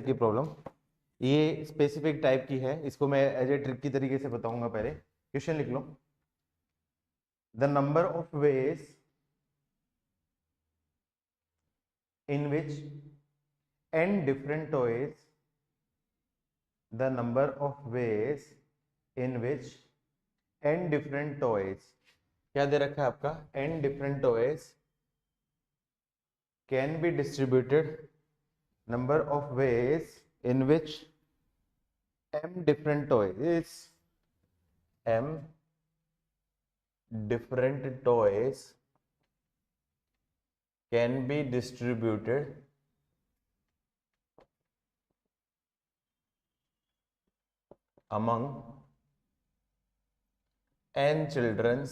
की प्रॉब्लम, ये specific type की है, इसको मैं एज ए ट्रिक की तरीके से बताऊंगा। पहले क्वेश्चन लिख लो। The number of ways in which n different toys, the number of ways in which n different toys, क्या दे रखा है आपका, n different toys can be distributed, number of ways in which m different toys, m different toys can be distributed among n children's,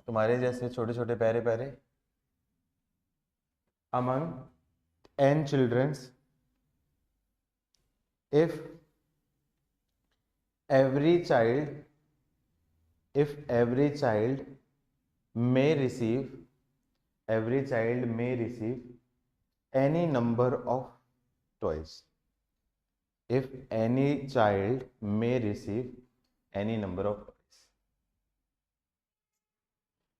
तुम्हारे जैसे छोटे छोटे प्यारे प्यारे, among n children's if every child may receive, every child may receive any number of toys, if any child may receive any number of toys,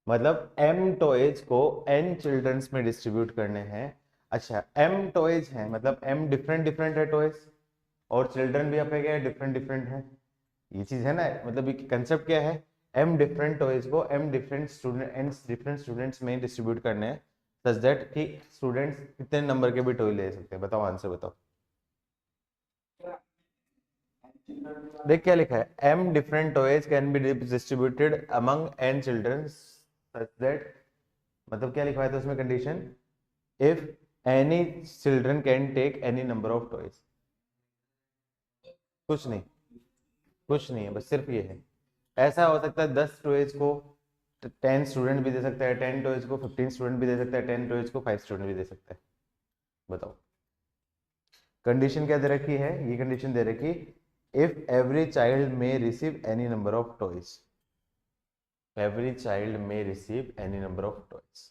मतलब m toys को n children's में distribute करने हैं। अच्छा, m टॉयज हैं मतलब m different different है toys, और चिल्ड्रन भी आपके क्या है, डिफरेंट डिफरेंट है। ये चीज है ना, मतलब ये कंसेप्ट क्या है, m डिफरेंट टॉयज को m डिफरेंट स्टूडेंट्स में डिस्ट्रीब्यूट करने हैं, सच दैट कि स्टूडेंट्स कितने नंबर के भी टॉय ले सकते हैं। बताओ, आंसर बताओ। देख क्या लिखा है, m different toys can be distributed among n children such that, मतलब क्या लिखा है तो उसमें condition, if any children can take any number of toys. कुछ नहीं, कुछ नहीं है, बस सिर्फ ये है। ऐसा हो सकता है 10 टॉयज को 10 स्टूडेंट भी दे सकता है, 10 टॉयज को 15 स्टूडेंट भी दे सकता है, 10 टॉयज को 5 स्टूडेंट भी दे सकता है। बताओ कंडीशन क्या दे रखी है, ये कंडीशन दे रखी, if every child may receive any number of toys, every child may receive any number of toys.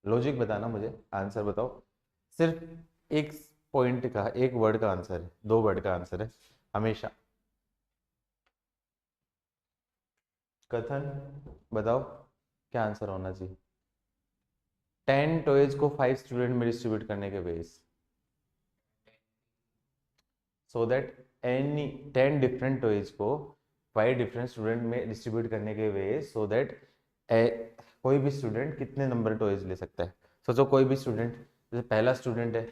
Logic बताना मुझे, आंसर बताओ। सिर्फ एक पॉइंट का, एक वर्ड का आंसर है, 2 वर्ड का आंसर है हमेशा। कथन बताओ क्या आंसर होना चाहिए। 10 टॉयज को 5 स्टूडेंट में डिस्ट्रीब्यूट करने के ways, so that any 10 different toys को 5 डिफरेंट स्टूडेंट में डिस्ट्रीब्यूट करने के वेज, सो दैट कोई भी स्टूडेंट कितने नंबर टॉयज ले सकता है। सोचो कोई भी स्टूडेंट, जैसे पहला स्टूडेंट है,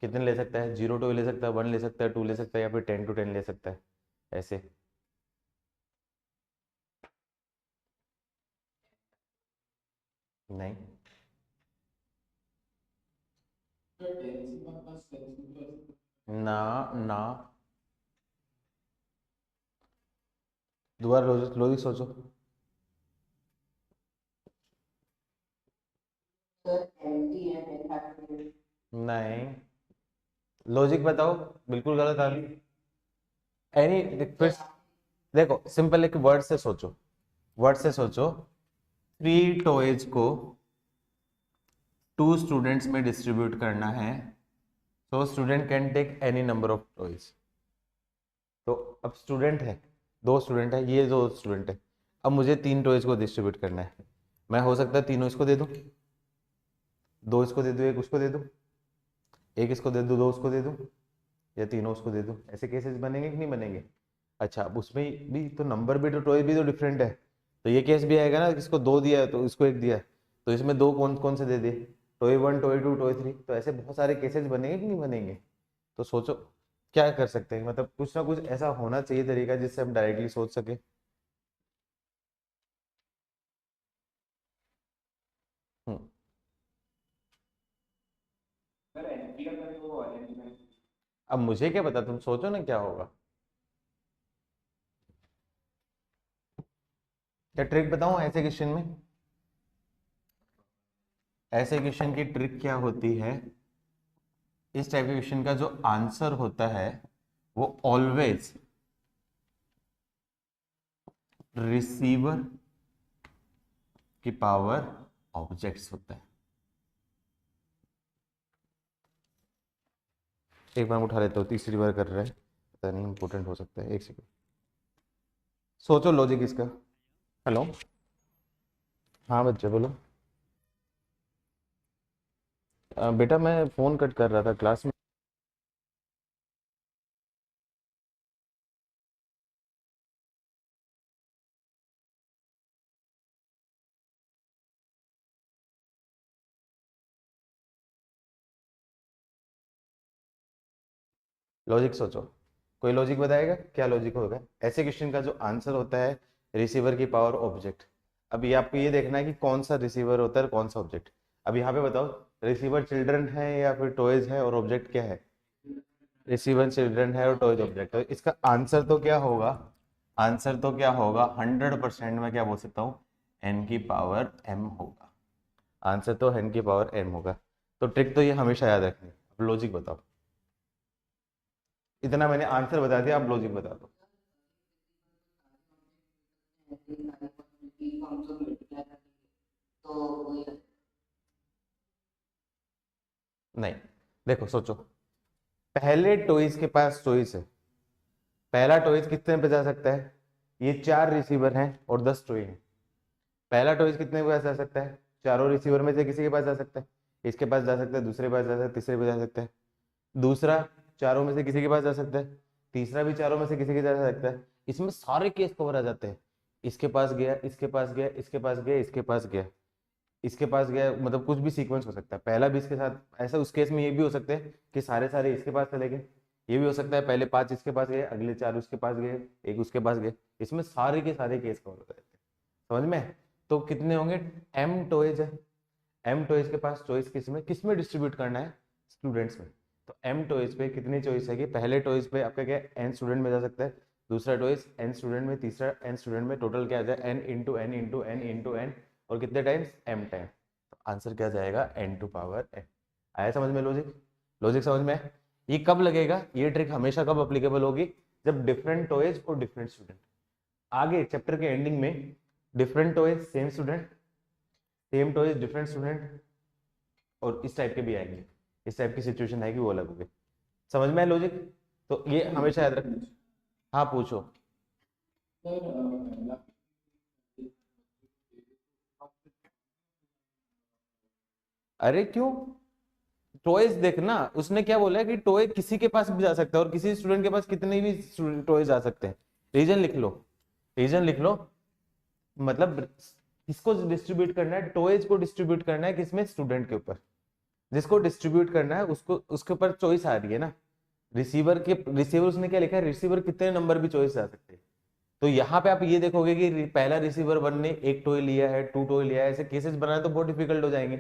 कितने ले सकता है, 0 टॉय ले सकता है, 1 ले सकता है, 2 ले सकता है, या फिर 10 to 10 ले सकता है, ऐसे। नहीं, ना ना, दोबारा लॉजिक लॉजिक सोचो। नहीं, लॉजिक बताओ, बिल्कुल गलत आ रही। एनी फिर देखो, सिंपल एक वर्ड से सोचो, वर्ड से सोचो। 3 टॉयज को 2 स्टूडेंट्स में डिस्ट्रीब्यूट करना है, तो student can take any number of toys. तो अब स्टूडेंट है, 2 स्टूडेंट है, ये 2 स्टूडेंट है, अब मुझे 3 टॉयज को डिस्ट्रीब्यूट करना है। मैं हो सकता है तीनों इसको दे दूं, 2 इसको दे दूं, 1 उसको दे दूं, 1 इसको दे दूं, 2 उसको दे दूं, या तीनों उसको दे दूं। ऐसे केसेस बनेंगे कि नहीं बनेंगे। अच्छा, अब उसमें भी तो नंबर भी तो टॉय भी तो डिफरेंट है, तो ये केस भी आएगा ना, इसको 2 दिया है तो इसको 1 दिया, तो इसमें 2 कौन कौन से दे दिए, टॉय 1, टॉय 2, टॉय 3। तो ऐसे बहुत सारे केसेस बनेंगे कि नहीं बनेंगे। तो सोचो क्या कर सकते हैं, मतलब कुछ ना कुछ ऐसा होना चाहिए तरीका जिससे हम डायरेक्टली सोच सके। हम्म, अब मुझे क्या पता, तुम सोचो ना क्या होगा। क्या ट्रिक बताऊं ऐसे क्वेश्चन में, ऐसे क्वेश्चन की ट्रिक क्या होती है, इस टाइप के क्वेश्चन का जो आंसर होता है वो ऑलवेज रिसीवर की पावर ऑब्जेक्ट्स होता है। एक बार मैं उठा लेता हूँ, तीसरी बार कर रहा है, पता नहीं इम्पोर्टेंट हो सकता है, एक सेकंड। सोचो लॉजिक इसका। हेलो। हाँ बच्चे बोलो। बेटा मैं फ़ोन कट कर रहा था क्लास में। लॉजिक सोचो, कोई लॉजिक बताएगा क्या लॉजिक होगा ऐसे क्वेश्चन का जो आंसर होता है रिसीवर की पावर ऑब्जेक्ट। अभी आपको ये देखना है कि कौन सा रिसीवर होता है और कौन सा ऑब्जेक्ट। अब यहाँ पे बताओ, रिसीवर चिल्ड्रन है या फिर टॉयज है, और ऑब्जेक्ट क्या है? रिसीवर चिल्ड्रन है और टॉयज ऑब्जेक्ट। तो इसका आंसर तो क्या होगा? आंसर तो क्या होगा? 100% में क्या बोल सकता हूँ? एन की पावर एम होगा। आंसर तो एन की पावर एम होगा। तो ट्रिक तो ये हमेशा याद रखनी। अब लॉजिक बताओ। इतना मैंने आंसर बता दिया, आप लॉजिक बता दो। नहीं, देखो सोचो, पहले टॉयज के पास चॉइस है। पहला टॉयज कितने पे जा सकता है? ये 4 रिसीवर हैं और 10 टॉय हैं। पहला टॉयज कितने के पास जा सकता है? चारों रिसीवर में से किसी के पास जा सकता है। इसके पास जा सकता है, दूसरे के पास जा सकता है, तीसरे पे जा सकता है। दूसरा चारों में से किसी के पास जा सकता है। तीसरा भी चारों में से किसी के जा सकता है। इसमें सारे केस कवर आ जाते हैं। इसके पास गया, इसके पास गया, इसके पास गया, इसके पास गया, इसके पास गया, मतलब कुछ भी सीक्वेंस हो सकता है। पहला भी इसके साथ, ऐसा उस केस में ये भी हो सकता है कि सारे सारे इसके पास चले गए। ये भी हो सकता है पहले 5 इसके पास गए, अगले 4 उसके पास गए, एक उसके पास गए। इसमें सारे के सारे केस कवर हो जाते हैं। समझ में है? तो कितने होंगे? एम टॉयज है। एम टॉयज के पास चॉइस किस में डिस्ट्रीब्यूट करना है? स्टूडेंट्स में। तो एम टॉयज पे कितनी चॉइस है कि पहले टॉयज पे आपका क्या एन स्टूडेंट में जा सकता है, दूसरा टॉयज एन स्टूडेंट में, तीसरा एन स्टूडेंट में, टोटल क्या आ जाए? N into n into n into n, और कितने टाइम्स? M time. तो आंसर क्या जाएगा? N to power n. आया समझ में लॉजिक? लॉजिक समझ में है? ये कब लगेगा? ये ट्रिक हमेशा कब अप्लीकेबल होगी? जब डिफरेंट टॉयज और डिफरेंट स्टूडेंट। आगे चैप्टर के एंडिंग में different toys same student, same toys different student, और इस टाइप के भी आएंगे। इस टाइप की सिचुएशन है कि वो अलग हो गई। समझ में है लॉजिक? तो ये हमेशा याद रखना। हाँ पूछो। अरे क्यों? टॉयज देखना, उसने क्या बोला है कि टॉय किसी के पास भी जा सकता है और किसी स्टूडेंट के पास कितने भी टॉयज जा सकते हैं। रीजन लिख लो, रीजन लिख लो। मतलब किसको डिस्ट्रीब्यूट करना है? टॉयज को डिस्ट्रीब्यूट करना है किसमें? स्टूडेंट के ऊपर। जिसको डिस्ट्रीब्यूट करना है उसको, उसके ऊपर चॉइस आ रही है ना। रिसीवर उसने क्या लिखा है? रिसीवर कितने नंबर भी चॉइस आ सकते हैं। तो यहाँ पे आप ये देखोगे कि पहला रिसीवर वन ने एक टॉय लिया है, 2 टॉय लिया है, ऐसे केसेस बनाए तो बहुत डिफिकल्ट हो जाएंगे।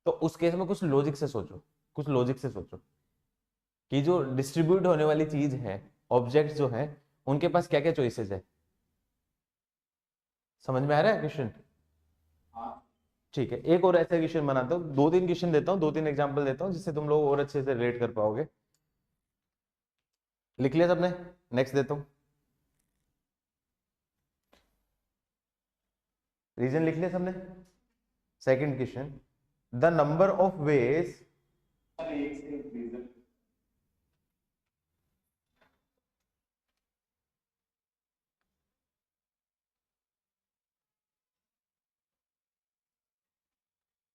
तो उस केस में कुछ लॉजिक से सोचो, कुछ लॉजिक से सोचो कि जो डिस्ट्रीब्यूट होने वाली चीज है, ऑब्जेक्ट जो है, उनके पास क्या क्या चॉइसेस है। समझ में आ रहा है क्वेश्चन? ठीक है, एक और ऐसा क्वेश्चन बनाता हूँ, 2-3 क्वेश्चन देता हूँ, 2-3 एग्जाम्पल देता हूँ जिससे तुम लोग और अच्छे से रिलेट कर पाओगे। लिख लिया सबने? नेक्स्ट देता हूँ। रीजन लिख लिया सबने? Second question, the number of ways.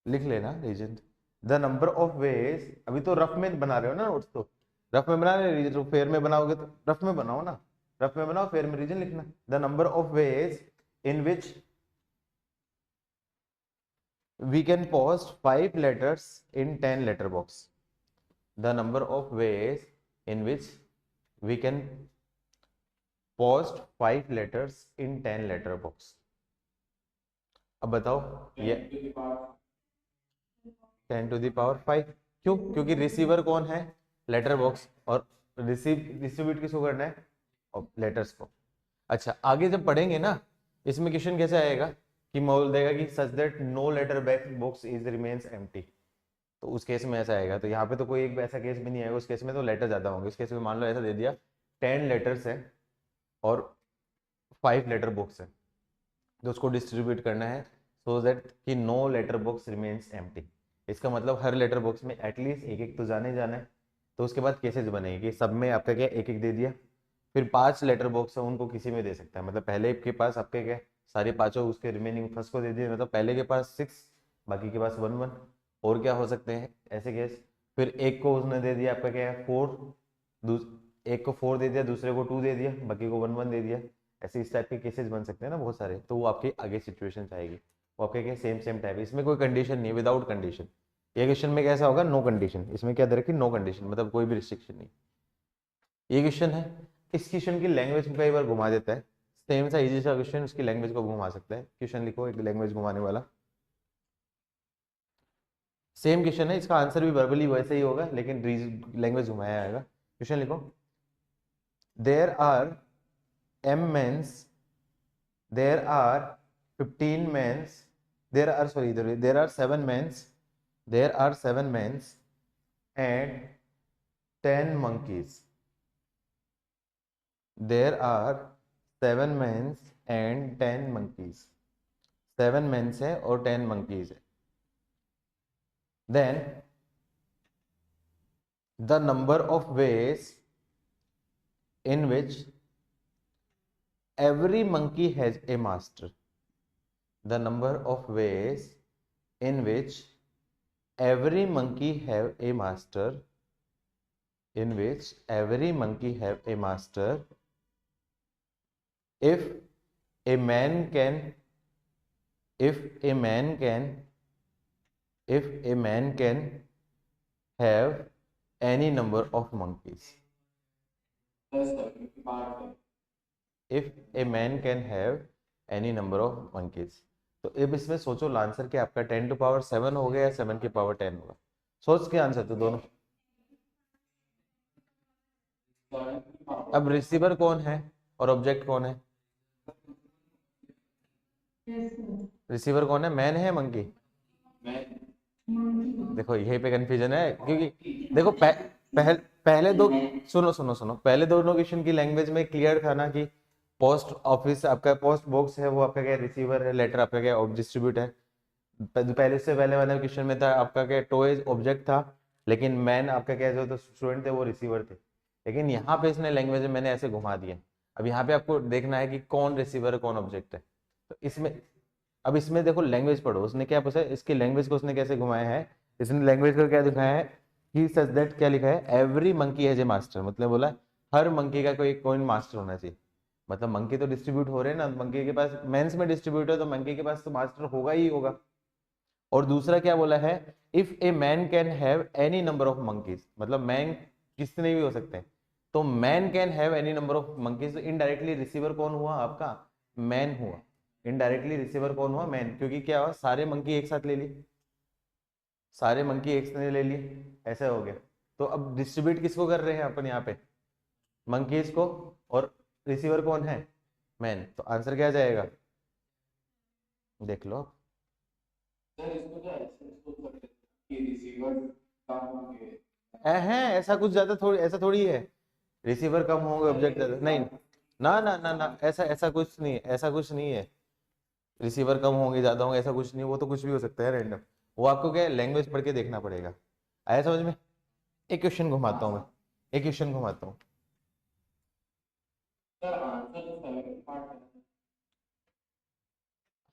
लिख लेना reason. The number of ways, अभी तो रफ में बना रहे हो ना नोट्स, तो रफ में बना रहे हो, तो फेयर में बनाओगे तो रफ में बनाओ ना। रफ में बनाओ, फेयर में रीजन लिखना। The number of ways in which we can post 5 letters in 10 letter box. The number of ways in which we can post 5 letters in 10 letter box. अब बताओ ये 10⁵ क्यों? क्योंकि रिसीवर कौन है? Letter box. और डिस्ट्रीब्यूट किसको करना है? लेटर्स को। अच्छा आगे जब पढ़ेंगे ना, इसमें क्वेश्चन कैसे आएगा कि बोल देगा कि such that no letter box is remains empty. तो उस केस में ऐसा आएगा। तो यहाँ पे तो कोई एक ऐसा केस भी नहीं आएगा, उस केस में तो लेटर ज्यादा होंगे। इस केस में मान लो ऐसा दे दिया 10 लेटर्स है और 5 लेटर बॉक्स है, तो उसको डिस्ट्रीब्यूट करना है सो दैट कि no letter box remains empty. इसका मतलब हर लेटर बॉक्स में एटलीस्ट एक एक तो जाने जाना है। तो उसके बाद केसेस बनेगी कि सब में आपका क्या एक एक दे दिया, फिर 5 लेटर बॉक्स है उनको किसी में दे सकता है, मतलब पहले के पास आपके क्या सारे पांचों उसके रिमेनिंग फर्स्ट को दे दिए, मतलब पहले के पास 6 बाकी के पास 1 1। और क्या हो सकते हैं ऐसे केस, फिर एक को उसने दे दिया आपका क्या है 4, एक को 4 दे दिया, दूसरे को 2 दे दिया, बाकी को 1 1 दे दिया। ऐसे इस टाइप के केसेस बन सकते हैं ना बहुत सारे, तो वो आपकी आगे सिचुएशन आएगी, वो आपके क्या सेम टाइप है, इसमें कोई कंडीशन नहीं, विदाउट कंडीशन। ये क्वेश्चन में कैसा होगा, नो कंडीशन, इसमें क्या दे रखी नो कंडीशन, मतलब कोई भी रिस्ट्रिक्शन नहीं। ये क्वेश्चन है, इस क्वेश्चन की लैंग्वेज कई बार घुमा देता है, सेम सा इजी सा क्वेश्चन उसकी लैंग्वेज को घुमा सकता है। क्वेश्चन लिखो एक लैंग्वेज घुमाने वाला, सेम क्वेश्चन है, इसका आंसर भी वर्बली वैसे ही होगा लेकिन लैंग्वेज घुमाया आएगा। क्वेश्चन लिखो, there are m mens, there are 15 mens, there are 7 mens, there are 7 mens and 10 monkeys. There are 7 men and 10 monkeys. 7 men है और 10 monkeys है। Then the number of ways in which every monkey has a master. The number of ways in which every monkey have a master. In which every monkey have a master. If a man can if a man can have any number of monkeys. If a man can have any number of monkeys. तो अब इसमें सोचो answer क्या आपका 10 to power 7 हो गया या 7 की पावर 10 होगा, सोच के आंसर तो दोनों। अब रिसीवर कौन है और ऑब्जेक्ट कौन है, रिसीवर कौन है, मैन है मंकी। देखो यही पे कंफ्यूजन है क्योंकि देखो पहले दो, सुनो पहले दोनों क्वेश्चन की लैंग्वेज में क्लियर था ना कि पोस्ट ऑफिस आपका पोस्ट बॉक्स है वो आपका क्या रिसीवर है, लेटर आपका क्या डिस्ट्रीब्यूट है। पहले से पहले वाले क्वेश्चन में था आपका क्या टॉयज ऑब्जेक्ट था, लेकिन मैन आपका क्या जो स्टूडेंट थे वो रिसीवर थे। लेकिन यहाँ पे इसने लैंग्वेज में मैंने ऐसे घुमा दिया, अब यहाँ पे आपको देखना है कि कौन रिसीवर है कौन ऑब्जेक्ट है। तो इसमें अब इसमें देखो लैंग्वेज पढ़ो, उसने क्या पूछा, इसकी लैंग्वेज को उसने कैसे घुमाया है, इसने लैंग्वेज को क्या दिखाया है कि सच दैट क्या लिखा है, every monkey has a master, मतलब बोला हर मंकी का कोई मास्टर होना चाहिए। मतलब मंकी तो डिस्ट्रीब्यूट हो रहे हैं ना, मंकी के पास मेंस में डिस्ट्रीब्यूट है तो मंकी के पास तो मास्टर होगा ही होगा। और दूसरा क्या बोला है, if a man can have any number of monkeys, मतलब मैन कितने भी हो सकते हैं, तो man can have any number of monkeys, तो इनडायरेक्टली रिसीवर कौन हुआ आपका, मैन हुआ। इनडायरेक्टली रिसीवर कौन हुआ, मैन, क्योंकि क्या हुआ सारे मंकी एक साथ ले लिए, सारे मंकी एक साथ ले लिए, ऐसा हो गया। तो अब डिस्ट्रीब्यूट किसको कर रहे हैं अपन यहाँ पे, मंकीज को, और रिसीवर कौन है, मैन। तो आंसर क्या जाएगा, देख लो। है ऐसा कुछ ज्यादा थोड़ी, ऐसा थोड़ी है रिसीवर कम होंगे ऑब्जेक्ट ज्यादा, नहीं ना, ऐसा ऐसा कुछ नहीं, ऐसा कुछ नहीं है, रिसीवर कम होंगे ज्यादा होंगे ऐसा कुछ नहीं, वो तो कुछ भी हो सकता है रैंडम, वो आपको क्या लैंग्वेज पढ़ के देखना पड़ेगा। आया समझ में। एक क्वेश्चन घुमाता हूँ मैं, एक क्वेश्चन घुमाता हूँ।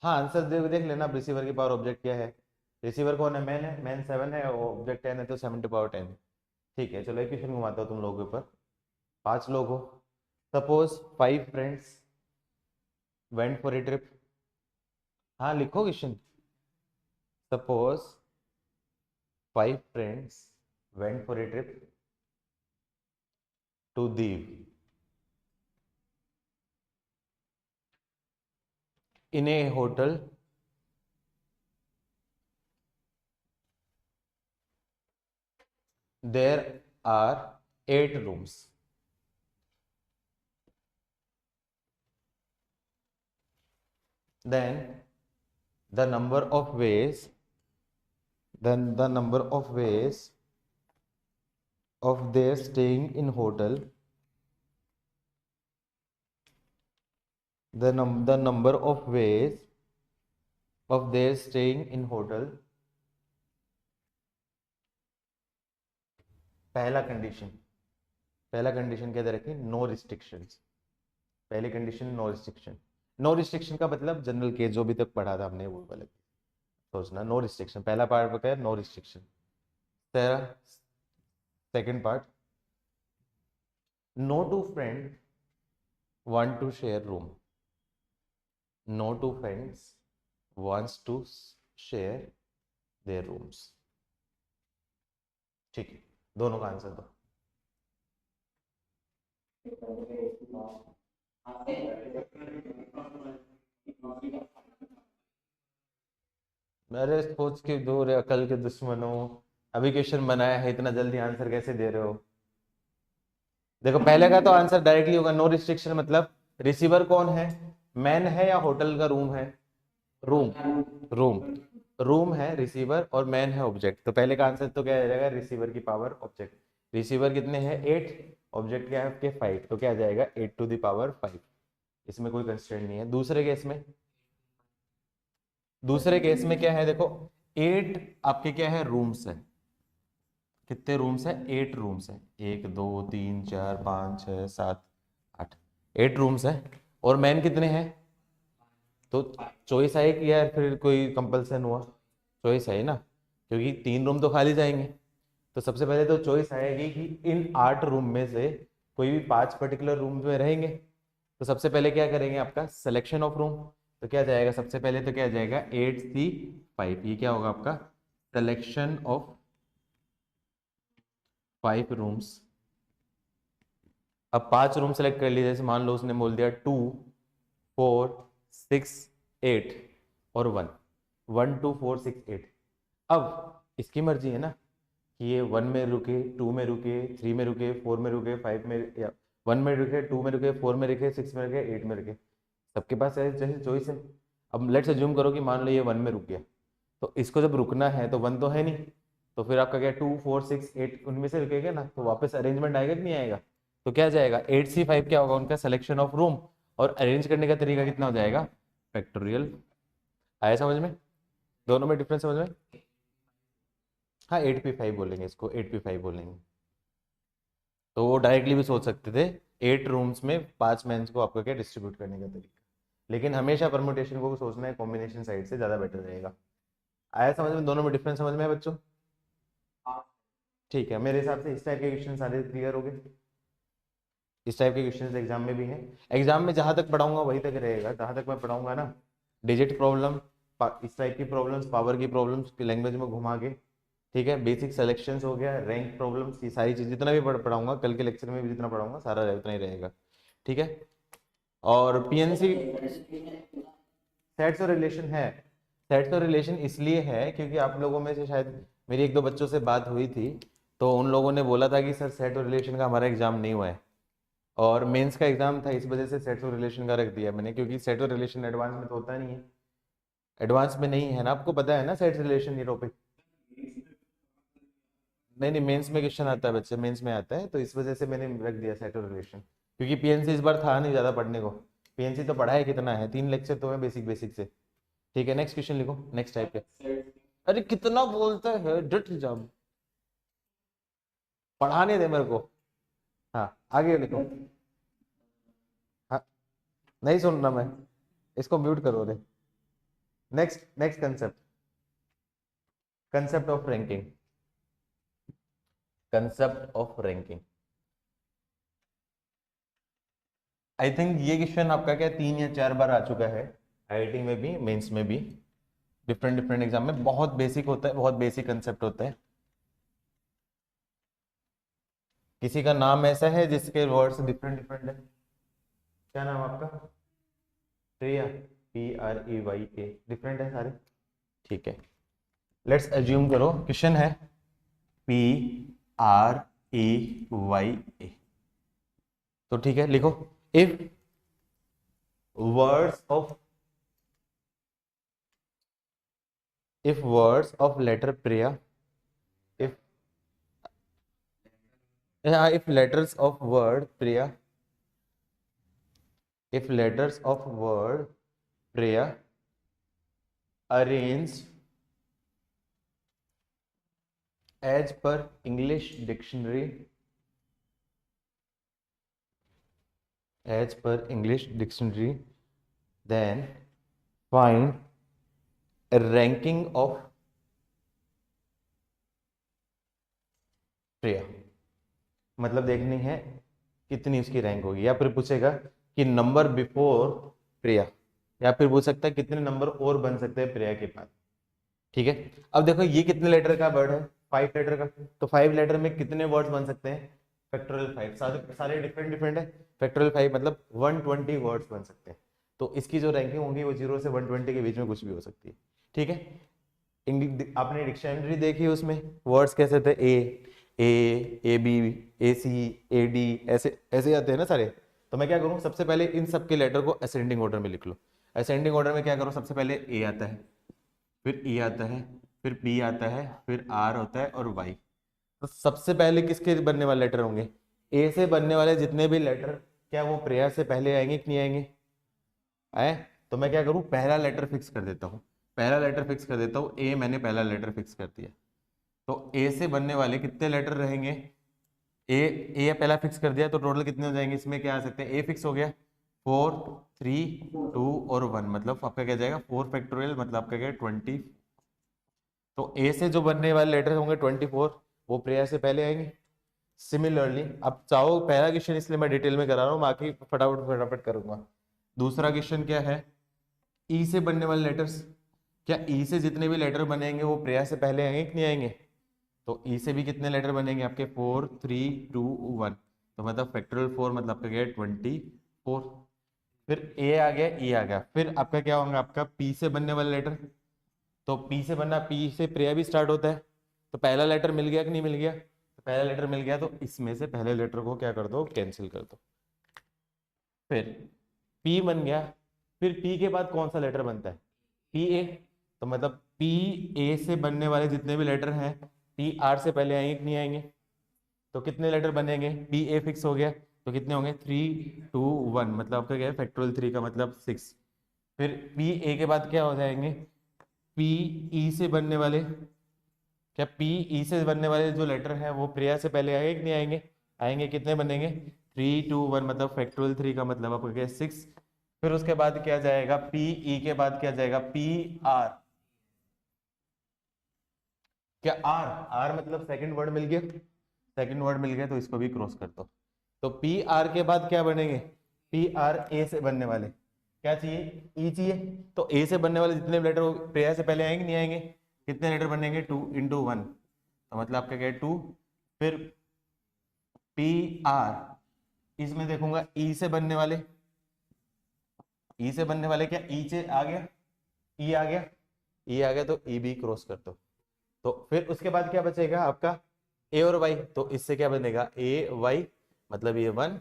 हाँ आंसर देख लेना, रिसीवर की पावर ऑब्जेक्ट क्या है, रिसीवर कौन है, मैन है, मैन 7 है, ऑब्जेक्ट 10 है, तो 7 टू पावर 10 है। ठीक है चलो एक क्वेश्चन घुमाता हूँ तुम लोगों के ऊपर। 5 लोग हो, suppose 5 friends went for a trip. हाँ लिखो question, suppose 5 friends went for a trip to Diu in a hotel there are 8 rooms. Then the number of ways, then the number of ways of their staying in hotel, the number of ways of their staying in hotel पहला condition क्या दे रखी, no restrictions. पहली condition no restriction. No restriction का मतलब general case जो भी तक पढ़ा था हमने वो वाला सोचना। नो रिस्ट्रिक्शन पहला पार्ट क्या है, नो रिस्ट्रिक्शन। तेरा second part, no two friend want to share room. No two friends wants to share their rooms. ठीक है, दोनों का आंसर दो। मेरे सोच के दूर है, अकल के दुश्मनों, अभी क्वेश्चन बनाया है, इतना जल्दी आंसर कैसे दे रहे हो। देखो पहले का तो आंसर डायरेक्टली होगा, नो रिस्ट्रिक्शन मतलब रिसीवर कौन है, मैन है या होटल का रूम है, रूम, रूम, रूम है रिसीवर और मैन है ऑब्जेक्ट। तो पहले का आंसर तो क्या आ जाएगा, रिसीवर की पावर ऑब्जेक्ट। रिसीवर कितने हैं 8, ऑब्जेक्ट क्या है आपके 5, तो क्या आ जाएगा 8 टू द पावर 5। इसमें कोई कंस्ट्रेंट नहीं है। दूसरे केस में क्या है देखो, 8 आपके क्या है रूम्स है। कितने रूम्स है, 8 रूम्स है, 1 2 3 4 5 6 7 8, 8 रूम्स है। और मैन कितने हैं, तो चॉइस है कि यार फिर कोई कंपल्सन हुआ, चॉइस है ना, क्योंकि 3 रूम तो खाली जाएंगे। तो सबसे पहले तो चॉइस आएगी कि इन 8 रूम में से कोई भी 5 पर्टिकुलर रूम में रहेंगे। तो सबसे पहले क्या करेंगे, आपका सिलेक्शन ऑफ रूम। तो क्या जाएगा, सबसे पहले तो क्या जाएगा 8C5, ये क्या होगा आपका सिलेक्शन ऑफ 5 रूम्स। अब 5 रूम सेलेक्ट कर लिए, जैसे मान लो उसने बोल दिया 2 4 6 8 और 1, 1 2 4 6 8। अब इसकी मर्जी है ना कि ये 1 में रुके, 2 में रुके, 3 में रुके, 4 में रुके, 5 में, या 1 में रुके, 2 में रुके, 4 में रुके, 6 में रुके, 8 में रुके। सबके पास जैसे चॉइस है। अब लेट्स अज्यूम करो कि मान लो ये 1 में रुक गया, तो इसको जब रुकना है तो 1 तो है नहीं, तो फिर आपका क्या 2 4 6 8 उनमें से रुकेगा ना, तो वापस अरेंजमेंट आएगा कि नहीं आएगा। तो क्या जाएगा 8C5 क्या होगा उनका सिलेक्शन ऑफ रूम, और अरेंज करने का तरीका कितना हो जाएगा फैक्टोरियल। आया समझ में, दोनों में डिफरेंस समझ में। हाँ 8P5 बोलेंगे इसको, 8P5 बोलेंगे। तो वो डायरेक्टली भी सोच सकते थे 8 रूम्स में 5 मेंस को आपको क्या डिस्ट्रीब्यूट करने का तरीका, लेकिन हमेशा परमुटेशन को सोचना है कॉम्बिनेशन साइड से, ज़्यादा बेटर रहेगा। आया समझ में, दोनों में डिफरेंस समझ में है बच्चों। ठीक है, मेरे हिसाब से इस टाइप के क्वेश्चन सारे क्लियर हो गए। इस टाइप के क्वेश्चन एग्जाम में भी हैं। एग्जाम में जहां तक पढ़ाऊंगा वहीं तक रहेगा, जहां तक मैं पढ़ाऊंगा ना, डिजिट प्रॉब्लम, इस टाइप की प्रॉब्लम्स, पावर की प्रॉब्लम्स लैंग्वेज में घुमा के, ठीक है, बेसिक सिलेक्शंस हो गया, रैंक प्रॉब्लम्स, ये सारी चीज जितना भी पढ़ाऊंगा कल के लेक्चर में भी जितना पढ़ाऊंगा सारा उतना ही रहेगा। ठीक है, और पीएनसी सेट्स और रिलेशन है। सेट्स और रिलेशन इसलिए है क्योंकि आप लोगों में से शायद मेरी 1 2 बच्चों से बात हुई थी, तो उन लोगों ने बोला था कि सर सेट और रिलेशन का हमारा एग्जाम नहीं हुआ है, और मेंस का एग्जाम था, इस वजह से सेट और रिलेशन का रख दिया मैंने, क्योंकि सेट और रिलेशन एडवांस में तो होता नहीं है, एडवांस में नहीं है ना, आपको पता है ना सेट रिलेशन ये टॉपिक। नहीं नहीं, मेंस में क्वेश्चन आता है बच्चे, मेंस में आता है, तो इस वजह से मैंने रख दिया सेट और रिलेशन, क्योंकि पीएनसी इस बार था नहीं ज़्यादा पढ़ने को। पीएनसी तो पढ़ा है कितना है, 3 लेक्चर तो है बेसिक बेसिक से। ठीक है, नेक्स्ट क्वेश्चन लिखो, नेक्स्ट टाइप के। अरे कितना बोलता है, डट जा, पढ़ाने दे मेरे को। हाँ आगे लिखो। हाँ नहीं सुन रहा मैं, इसको म्यूट करो रे। Next next concept, concept of ranking, concept of ranking. I think ये क्वेश्चन आपका क्या 3 या 4 बार आ चुका है, आईआईटी में भी मेंस में भी, डिफरेंट डिफरेंट एग्जाम में, बहुत बेसिक होता है, बहुत बेसिक कंसेप्ट होता है। किसी का नाम ऐसा है जिसके वर्ड्स डिफरेंट डिफरेंट है, क्या नाम आपका, प्रिया, PREYA, डिफरेंट है सारे। ठीक है, लेट्स अज्यूम करो क्वेश्चन है PREYA, तो ठीक है लिखो, if words of, if words of letter priya, if if letters of word priya, if letters of word priya arranged as per English dictionary, as per English dictionary, then find ranking of Priya. मतलब देखनी है कितनी उसकी rank होगी, या फिर पूछेगा कि नंबर बिफोर प्रिया, या फिर पूछ सकता है कितने नंबर और बन सकते हैं प्रिया के बाद। ठीक है, अब देखो ये कितने लेटर का वर्ड है, 5 लेटर का, तो 5 लेटर में कितने वर्ड्स बन सकते हैं, फैक्टोरियल 5, सारे सारे डिफरेंट डिफरेंट है, फैक्टोरियल 5 मतलब 120 वर्ड्स बन सकते हैं। तो इसकी जो रैंकिंग होगी वो 0 से 120 के बीच में कुछ भी हो सकती है। ठीक है, आपने डिक्शनरी देखी, उसमें वर्ड्स कैसे थे, A B, A C, A D, ऐसे ऐसे आते हैं ना सारे। तो मैं क्या करूँ, सबसे पहले इन सब के लेटर को असेंडिंग ऑर्डर में लिख लो। असेंडिंग ऑर्डर में क्या करो, सबसे पहले ए आता है, फिर ई आता है, फिर पी आता है, फिर आर होता है और वाई। तो सबसे पहले किसके बनने वाले लेटर होंगे, ए से बनने वाले जितने भी लेटर, क्या वो प्रेया से पहले आएंगे कि नहीं आएंगे, आए। तो मैं क्या करूँ, पहला लेटर फिक्स कर देता हूँ, पहला लेटर फिक्स कर देता हूँ, ए मैंने पहला लेटर फिक्स कर दिया। तो ए से बनने वाले कितने लेटर रहेंगे, ए ए पहला फिक्स कर दिया, तो टोटल कितने हो जाएंगे, इसमें क्या आ सकते हैं, ए फिक्स हो गया, 4 3 2 और 1, मतलब आपका क्या जाएगा 4 फैक्टोरियल, मतलब आपका क्या 20। तो ए से जो बनने वाले लेटर होंगे 24, वो प्रेयर से पहले आएंगे। सिमिलरली अब चाहो पहला क्वेश्चन इसलिए मैं डिटेल में करा रहा हूँ, बाकी फटाफट फटाफट करूंगा। दूसरा क्वेश्चन क्या है, ई से बनने वाले लेटर्स, क्या ई से जितने भी लेटर बनेंगे वो प्रेयर से पहले आएंगे कि नहीं आएंगे। तो ई से भी कितने लेटर बनेंगे आपके, 4 3 2 1, तो मतलब फैक्टोरियल 4, मतलब आपका क्या है 24। फिर ए आ गया, ई आ गया, फिर आपका क्या होगा, आपका पी से बनने वाले लेटर। तो पी से बनना, पी से प्रेया भी स्टार्ट होता है, तो पहला लेटर मिल गया कि नहीं मिल गया, तो पहला लेटर मिल गया, तो इसमें से पहले लेटर को क्या कर दो, कैंसिल कर दो। फिर पी बन गया, फिर पी के बाद कौन सा लेटर बनता है, पी ए। तो मतलब पी ए से बनने वाले जितने भी लेटर हैं, पी आर से पहले आएंगे कि नहीं आएंगे। तो कितने लेटर बनेंगे, पी ए फिक्स हो गया, तो कितने होंगे 3 2 1, मतलब आपका क्या है फैक्टोरियल 3 का मतलब 6। फिर पी ए के बाद क्या हो जाएंगे, पी ई से बनने वाले, क्या पी ई से बनने वाले जो लेटर हैं वो प्रिया से पहले आएंगे कि नहीं आएंगे, आएंगे, कितने बनेंगे 3 2 1, मतलब फैक्टोरियल 3 का मतलब आपका क्या 6। फिर उसके बाद क्या जाएगा, पी ई के बाद क्या जाएगा, पी आर, क्या आर, आर मतलब सेकंड वर्ड मिल गया, सेकंड वर्ड मिल गया, तो इसको भी क्रॉस कर दो। तो पी आर के बाद क्या बनेंगे, पी आर ए से बनने वाले, क्या चाहिए, ई चाहिए। तो ए से बनने वाले जितने लेटर प्रेयर से पहले आएंगे नहीं आएंगे, कितने लेटर बनेंगे 2 × 1, तो मतलब आपका क्या है 2। फिर पी आर, इसमें देखूंगा ई से बनने वाले, ई से बनने वाले क्या ई से आ गया, ई आ गया, ई आ गया, तो ई भी क्रॉस कर दो। तो फिर उसके बाद क्या बचेगा आपका ए और वाई, तो इससे क्या बनेगा ए वाई, मतलब ये 1।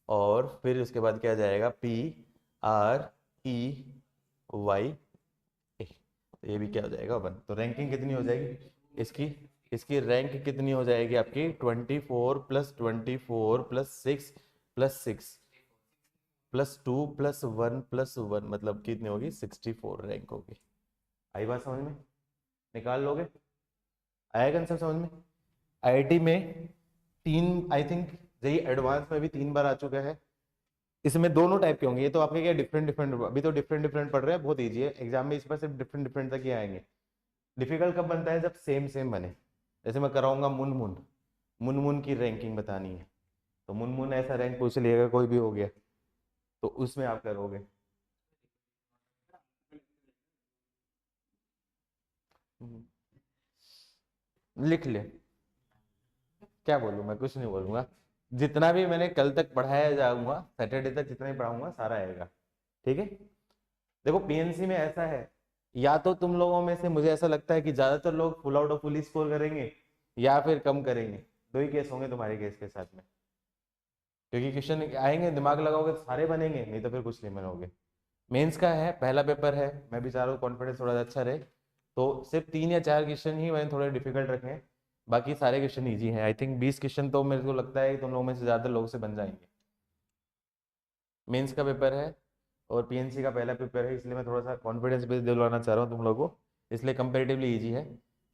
और फिर उसके बाद क्या जाएगा, पी आर ई वाई ए, तो ये भी क्या हो जाएगा 1। तो रैंकिंग कितनी हो जाएगी इसकी, इसकी रैंक कितनी हो जाएगी आपकी 24 + 24 + 6 + 6 +2 + 1 + 1, मतलब कितनी होगी 64 रैंक होगी। आई बात समझ में, निकाल लोगे, आएगा आंसर समझ में। आईआईटी में 3, आई थिंक जेई एडवांस में भी 3 बार आ चुका है। इसमें दोनों टाइप के होंगे, ये तो आपके क्या डिफरेंट डिफरेंट, अभी तो डिफरेंट डिफरेंट पढ़ रहे हैं, बहुत ईजी है एग्जाम में, इस पर सिर्फ डिफरेंट डिफरेंट तक ही आएंगे। डिफिकल्ट कब बनता है, जब सेम सेम बने। जैसे मैं कराऊंगा मुनमुन, मुनमुन की रैंकिंग बतानी है, तो मुनमुन ऐसा रैंक पूछ लिएगा कोई भी हो गया, तो उसमें आप करोगे। लिख ले, क्या बोलूँ मैं, कुछ नहीं बोलूंगा। जितना भी मैंने कल तक पढ़ाया जाऊंगा, सैटरडे तक जितना भी पढ़ाऊंगा सारा आएगा। ठीक है, देखो पीएनसी में ऐसा है, या तो तुम लोगों में से मुझे ऐसा लगता है कि ज्यादातर लोग full out of full score करेंगे, या फिर कम करेंगे, दो ही केस होंगे तुम्हारे केस के साथ में। क्योंकि क्वेश्चन आएंगे, दिमाग लगाओगे तो सारे बनेंगे, नहीं तो फिर कुछ नहीं बनोगे। मेंस का है, पहला पेपर है, मैं भी चाह रहा हूँ कॉन्फिडेंस थोड़ा अच्छा रहे, तो सिर्फ 3 या 4 क्वेश्चन ही मैंने थोड़े डिफिकल्ट रखे हैं, बाकी सारे क्वेश्चन इजी हैं। आई थिंक 20 क्वेश्चन तो मेरे को लगता है तुम लोगों में से ज्यादा लोगों से बन जाएंगे। मेंस का पेपर है और पीएनसी का पहला पेपर है, इसलिए मैं थोड़ा सा कॉन्फिडेंस बेस दिलवाना चाह रहा हूँ तुम लोगों को, इसलिए कंपेरेटिवली इजी है।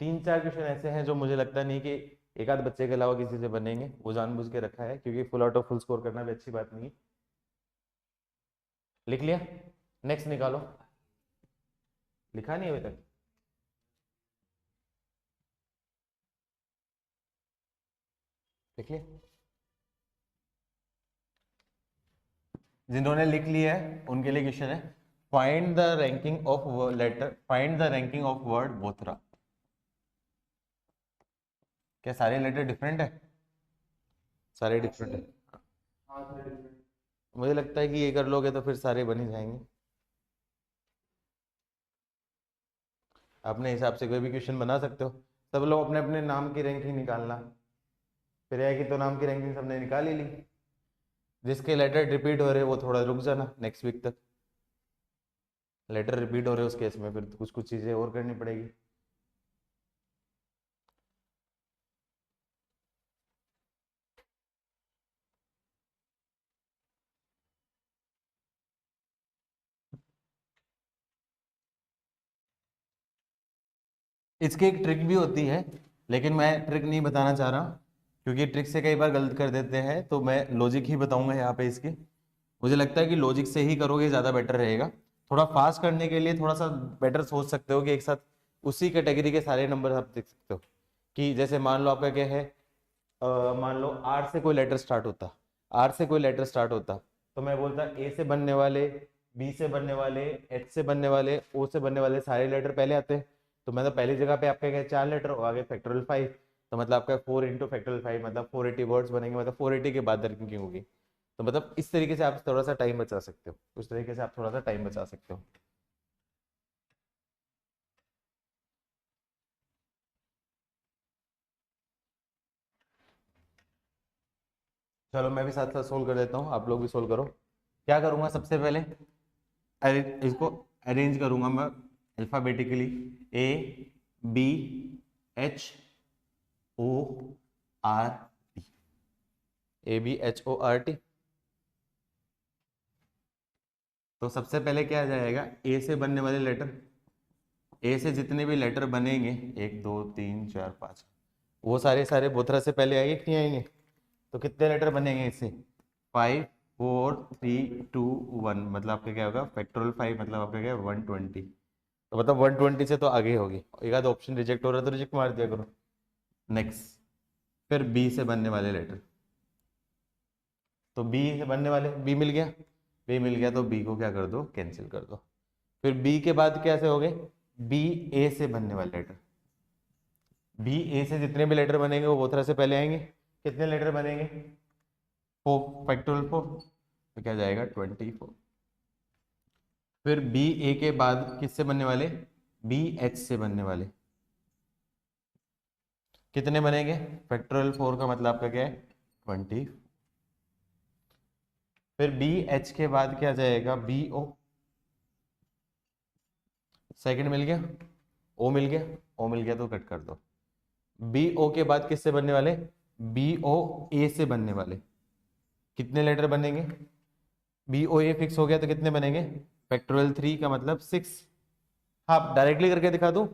तीन चार क्वेश्चन ऐसे हैं जो मुझे लगता नहीं कि एक आध बच्चे के अलावा किसी से बनेंगे, वो जानबूझ के रखा है क्योंकि full out of full score करना भी अच्छी बात नहीं है। लिख लिया? नेक्स्ट निकालो। लिखा नहीं अभी तक? लिख लिया? जिन्होंने लिख लिया है उनके लिए क्वेश्चन है, find the ranking of letter, find the ranking of word Bothra. क्या सारे लेटर डिफरेंट है? सारे डिफरेंट है? मुझे लगता है कि ये कर लोगे तो फिर सारे बन ही जाएंगे। अपने हिसाब से कोई भी क्वेश्चन बना सकते हो। सब लोग अपने अपने नाम की रैंकिंग निकालना, फिर आएगी तो नाम की रैंकिंग सबने निकाल ही ली। जिसके लेटर रिपीट हो रहे वो थोड़ा रुक जाना नेक्स्ट वीक तक। लेटर रिपीट हो रहे उस केस में फिर कुछ कुछ चीजें और करनी पड़ेगी। इसकी एक ट्रिक भी होती है, लेकिन मैं ट्रिक नहीं बताना चाह रहा क्योंकि ट्रिक से कई बार गलत कर देते हैं, तो मैं लॉजिक ही बताऊंगा यहाँ पे इसकी। मुझे लगता है कि लॉजिक से ही करोगे ज़्यादा बेटर रहेगा। थोड़ा फास्ट करने के लिए थोड़ा सा बेटर सोच सकते हो कि एक साथ उसी कैटेगरी के सारे नंबर आप देख सकते हो। कि जैसे मान लो आपका क्या है, मान लो आर से कोई लेटर स्टार्ट होता, आर से कोई लेटर स्टार्ट होता, तो मैं बोलता ए से बनने वाले, बी से बनने वाले, एच से बनने वाले, ओ से बनने वाले सारे लेटर पहले आते हैं। तो मतलब पहली जगह पे आपका क्या है, चार लेटर और आगे फैक्टोरियल 5, तो मतलब आपका 4 × फैक्टोरियल 5 मतलब 480 वर्ड्स बनेंगे, मतलब 480 के बाद रैंकिंग होगी। तो मतलब इस तरीके से आप थोड़ा सा टाइम बचा सकते हो, उस तरीके से आप थोड़ा सा टाइम बचा सकते हो। चलो मैं भी साथ साथ सोल्व कर देता हूँ, आप लोग भी सोल्व करो। क्या करूंगा सबसे पहले, इसको अरेंज करूंगा मैं alphabetically, A B H O R T, A B H O R T. तो सबसे पहले क्या आ जाएगा, ए से बनने वाले लेटर, ए से जितने भी लेटर बनेंगे, 1 2 3 4 5, वो सारे सारे बोथरा से पहले आएंगे कि नहीं आएंगे? तो कितने लेटर बनेंगे इससे, 5 4 3 2 1, मतलब आपका क्या होगा फैक्टोरियल 5, मतलब आपका क्या है 120। तो मतलब 120 से तो आगे होगी, एक आध ऑप्शन रिजेक्ट हो रहा है तो रिजेक्ट मार दिया करो। नेक्स्ट, फिर बी से बनने वाले लेटर, तो बी से बनने वाले, बी मिल गया, बी मिल गया तो बी को क्या कर दो, कैंसिल कर दो। फिर बी के बाद कैसे हो गए, बी ए से बनने वाले लेटर, बी ए से जितने भी लेटर बनेंगे वो बोथरा से पहले आएंगे। कितने लेटर बनेंगे, 4 फैक्टोरियल 4, तो क्या जाएगा 24। फिर बी ए के बाद किससे बनने वाले, बी एच से बनने वाले, कितने बनेंगे, फैक्टोरियल 4 का मतलब आपका क्या है 20। फिर बी एच के बाद क्या जाएगा, बी ओ, सेकंड मिल गया, ओ मिल गया, ओ मिल गया तो कट कर दो। बी ओ के बाद किससे बनने वाले, बी ओ ए से बनने वाले, कितने लेटर बनेंगे, बी ओ ए फिक्स हो गया तो कितने बनेंगे, फैक्टोरियल 3 का मतलब 6। हाँ डायरेक्टली करके दिखा दूं,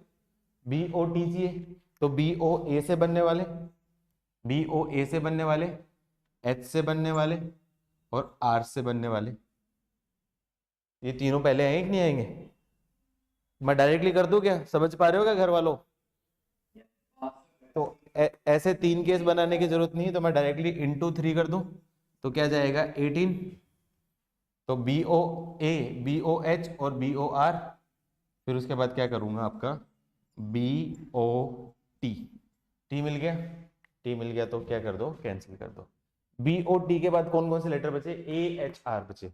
बी ओ टी चाहिए तो बी ओ ए से बनने वाले, बी ओ ए से बनने वाले, एच से बनने वाले और आर से बनने वाले, ये तीनों पहले आएंगे कि नहीं आएंगे? मैं डायरेक्टली कर दूं क्या, समझ पा रहे हो क्या घर वालों? तो ऐसे तीन केस बनाने की जरूरत नहीं है, तो मैं डायरेक्टली इंटू 3 कर दूं, तो क्या जाएगा 18। तो बी ओ ए, बी ओ एच और बी ओ आर, फिर उसके बाद क्या करूंगा आपका बी ओ टी, टी मिल गया, टी मिल गया तो क्या कर दो, कैंसिल कर दो। बी ओ टी के बाद कौन कौन से लेटर बचे, ए एच आर बचे,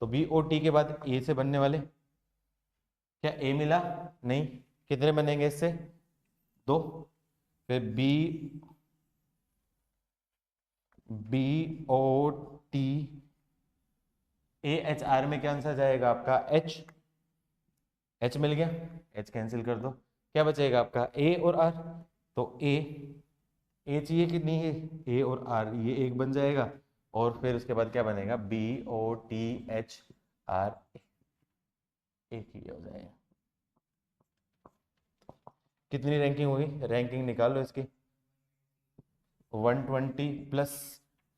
तो बी ओ टी के बाद ए से बनने वाले, क्या ए मिला, नहीं, कितने बनेंगे इससे, दो। फिर B, B O T, A H R में क्या आंसर जाएगा आपका एच, एच मिल गया, एच कैंसिल कर दो, क्या बचेगा आपका ए और आर, तो ए चाहिए कि नहीं है, ए और आर ये एक बन जाएगा, और फिर उसके बाद क्या बनेगा, B O T H R, एक ही हो जाएगा। कितनी रैंकिंग होगी, रैंकिंग निकालो इसकी। 120 plus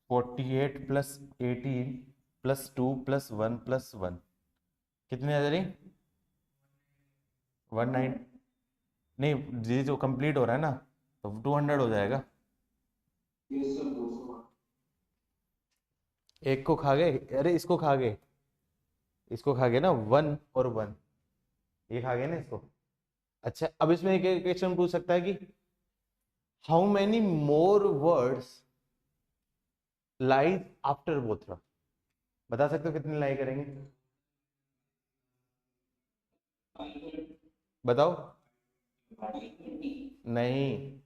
48 plus 18 plus 2 plus 1 plus 1 कितनी आ जा रही? 19। नहीं, ये जो कंप्लीट हो रहा है ना, तो 200 हो जाएगा। एक को खा गए, अरे इसको खा गए, इसको खा गए ना, 1 और 1, ये खा गए ना इसको। अच्छा, अब इसमें एक क्वेश्चन पूछ सकता है कि how many more words lies after Bothra, बता सकते हो कितने लाई करेंगे? बताओ। नहीं,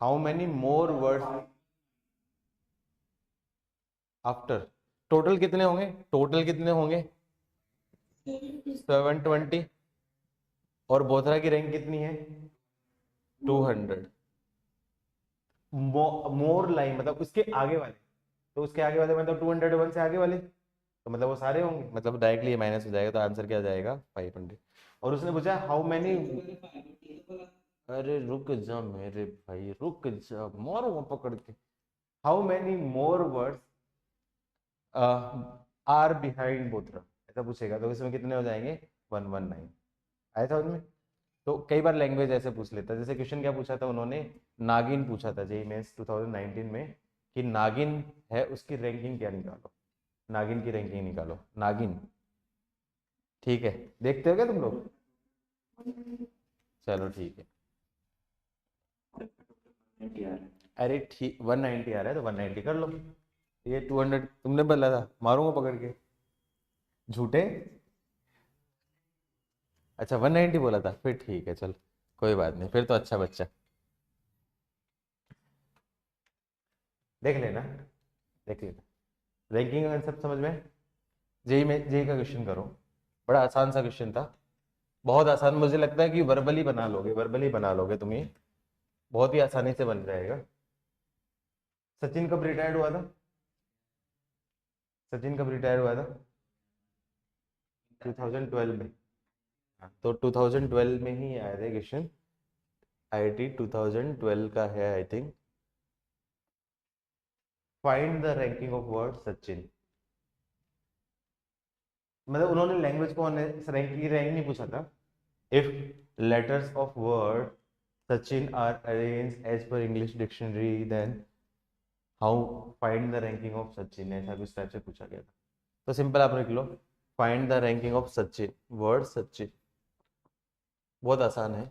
how many more words after, total कितने होंगे, टोटल कितने होंगे? 720। और बोथरा की रैंक कितनी है? 200। मोर लाइन मतलब उसके आगे वाले, तो उसके आगे वाले मतलब 201 से आगे वाले, तो मतलब वो सारे होंगे, मतलब डायरेक्टली माइनस हो जाएगा, तो आंसर क्या जाएगा? 500। और उसने पूछा हाउ मैनी, अरे रुक जा मेरे भाई, रुक जा, मारो वहां पकड़ के। How many more words are behind Bothra, ऐसा पूछेगा, तो इसमें कितने हो जाएंगे? 119। आया समझ में? तो कई बार लैंग्वेज ऐसे पूछ लेता है, जैसे क्वेश्चन क्या पूछा था उन्होंने, नागिन पूछा था जेईई मेंस 2019 में, कि नागिन है उसकी रैंकिंग क्या निकालो, नागिन की रैंकिंग निकालो, नागिन। ठीक है, देखते हो क्या तुम लोग? चलो ठीक है। अरे ठीक, 190 आ रहा है तो 190 कर लो। ये 200 तुमने बोला था, मारूंगा पकड़ के, झूठे। अच्छा 190 बोला था, फिर ठीक है, चल कोई बात नहीं, फिर तो अच्छा बच्चा। देख लेना, देख लेना, रैंकिंग का कंसेप्ट समझ में। जेई में, जेई का क्वेश्चन करो, बड़ा आसान सा क्वेश्चन था, बहुत आसान, मुझे लगता है कि वर्बली बना लोगे, वर्बली बना लोगे तुम, ये बहुत ही आसानी से बन जाएगा। सचिन कब रिटायर्ड हुआ था? सचिन कब रिटायर हुआ था? 2012 में। हाँ, तो 2012 में ही आया था क्वेश्चन, आईआईटी 2012 का है I think. Find the ranking of word Sachin, मतलब उन्होंने लैंग्वेज को रैंक की रैंक नहीं पूछा था। If letters of word Sachin are arrange as per English dictionary then how find the ranking of Sachin, ऐसा कुछ टाइप से पूछा गया था। तो सिंपल आप लिख लो, find the ranking of Sachin, word Sachin, बहुत आसान है।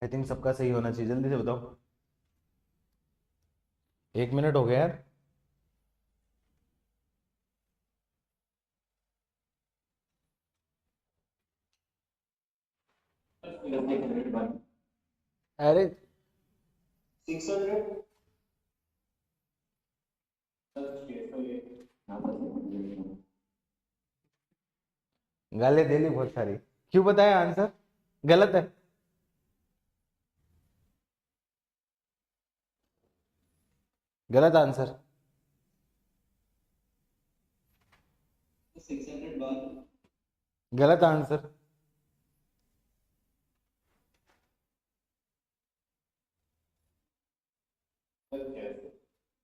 आई थिंक सबका सही होना चाहिए, जल्दी से बताओ। 1 मिनट हो गया यार। अरे 600 गाले दे ली बहुत सारी, क्यों बताया आंसर गलत है? गलत आंसर, गलत आंसर।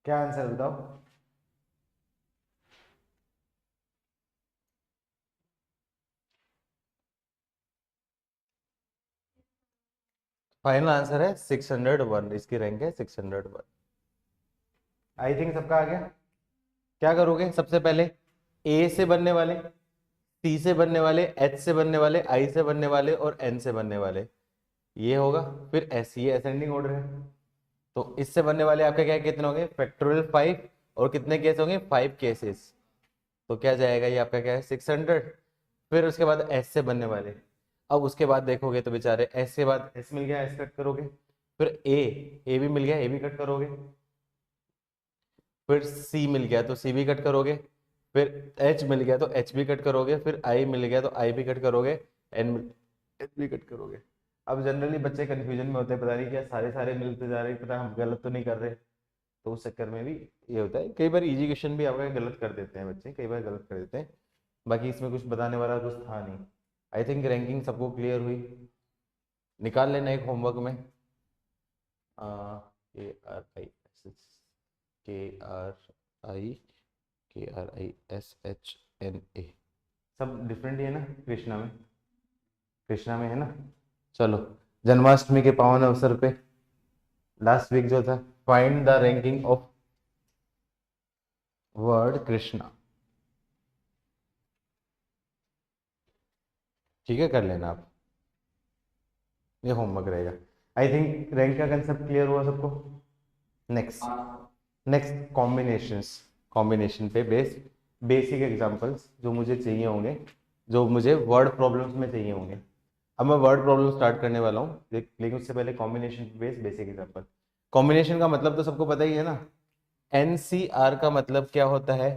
क्या आंसर बताओ? फाइनल आंसर है 601, इसकी रैंक है 601। आई थिंक सबका आ गया। क्या करोगे सबसे पहले? ए से बनने वाले टी से बनने वाले, एच से बनने वाले, आई से बनने वाले और एन से बनने वाले, ये होगा। फिर एस, ये असेंडिंग ऑर्डर है, तो इससे बनने वाले आपके क्या कितने होंगे, फैक्टोरियल 5, और कितने केस होंगे, 5 केसेस। तो क्या जाएगा ये आपका क्या है, 600। फिर उसके बाद एस से बनने वाले, अब उसके बाद देखोगे तो बेचारे एस के बाद एस मिल गया, एस कट करोगे। फिर ए भी मिल गया, ए भी कट करोगे। फिर सी मिल गया तो सी भी कट करोगे। फिर एच मिल गया तो एच भी कट करोगे। फिर आई मिल गया तो आई भी कट करोगे। एन भी कट करोगे। अब जनरली बच्चे कंफ्यूजन में होते हैं, पता नहीं क्या सारे सारे मिलते जा रहे हैं, पता हम गलत तो नहीं कर रहे। तो उस चक्कर में भी ये होता है, कई बार इजी क्वेश्चन भी आपका गलत कर देते हैं बच्चे, कई बार गलत कर देते हैं। बाकी इसमें कुछ बताने वाला कुछ था नहीं। आई थिंक रैंकिंग सबको क्लियर हुई। निकाल लेना एक होमवर्क में, K R I S H, K R I, K R I S H N A, सब डिफरेंट ही है ना कृष्णा में, कृष्णा में है ना। चलो, जन्माष्टमी के पावन अवसर पे लास्ट वीक जो था, find the ranking of word Krishna. ठीक है, कर लेना आप, ये होमवर्क रहेगा। आई थिंक रैंक का कंसेप्ट क्लियर हुआ सबको। नेक्स्ट, नेक्स्ट कॉम्बिनेशंस, कॉम्बिनेशन पे बेसिक एग्जांपल्स जो मुझे चाहिए होंगे, जो मुझे वर्ड प्रॉब्लम्स में चाहिए होंगे। अब मैं वर्ड प्रॉब्लम स्टार्ट करने वाला हूँ, लेकिन उससे पहले combination base basic example. Combination का मतलब तो सबको पता ही है ना, एनसीआर का मतलब क्या होता है,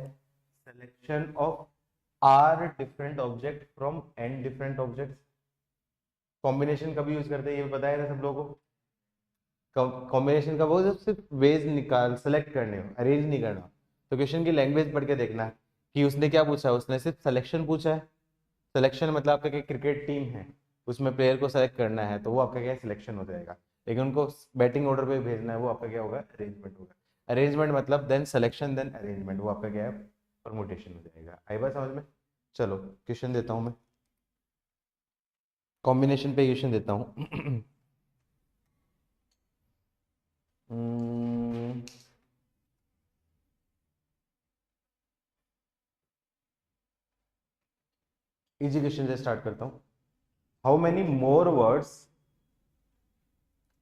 selection of r different object from n different objects. Combination कभी यूज करते हैं ये बताया था सब लोगों को। कॉम्बिनेशन का वो जब सिर्फ वेज निकाल सेलेक्ट करने हो, अरेंज नहीं करना। तो क्वेश्चन की लैंग्वेज पढ़ के देखना है कि उसने क्या पूछा है, उसने सिर्फ सिलेक्शन पूछा है। सिलेक्शन मतलब आपका क्या, क्रिकेट टीम है, उसमें प्लेयर को सेलेक्ट करना है, तो वो आपका क्या सिलेक्शन हो जाएगा। लेकिन उनको बैटिंग ऑर्डर पे भेजना है, वो आपका क्या होगा, अरेंजमेंट होगा। अरेंजमेंट मतलब देन सिलेक्शन देन अरेंजमेंट, वो आपका क्या है, परमुटेशन हो जाएगा। आई बात समझ में। चलो क्वेश्चन देता हूँ मैं, कॉम्बिनेशन पे क्वेश्चन देता हूँ। इजी क्वेश्चन से स्टार्ट करता हूँ। How many more words,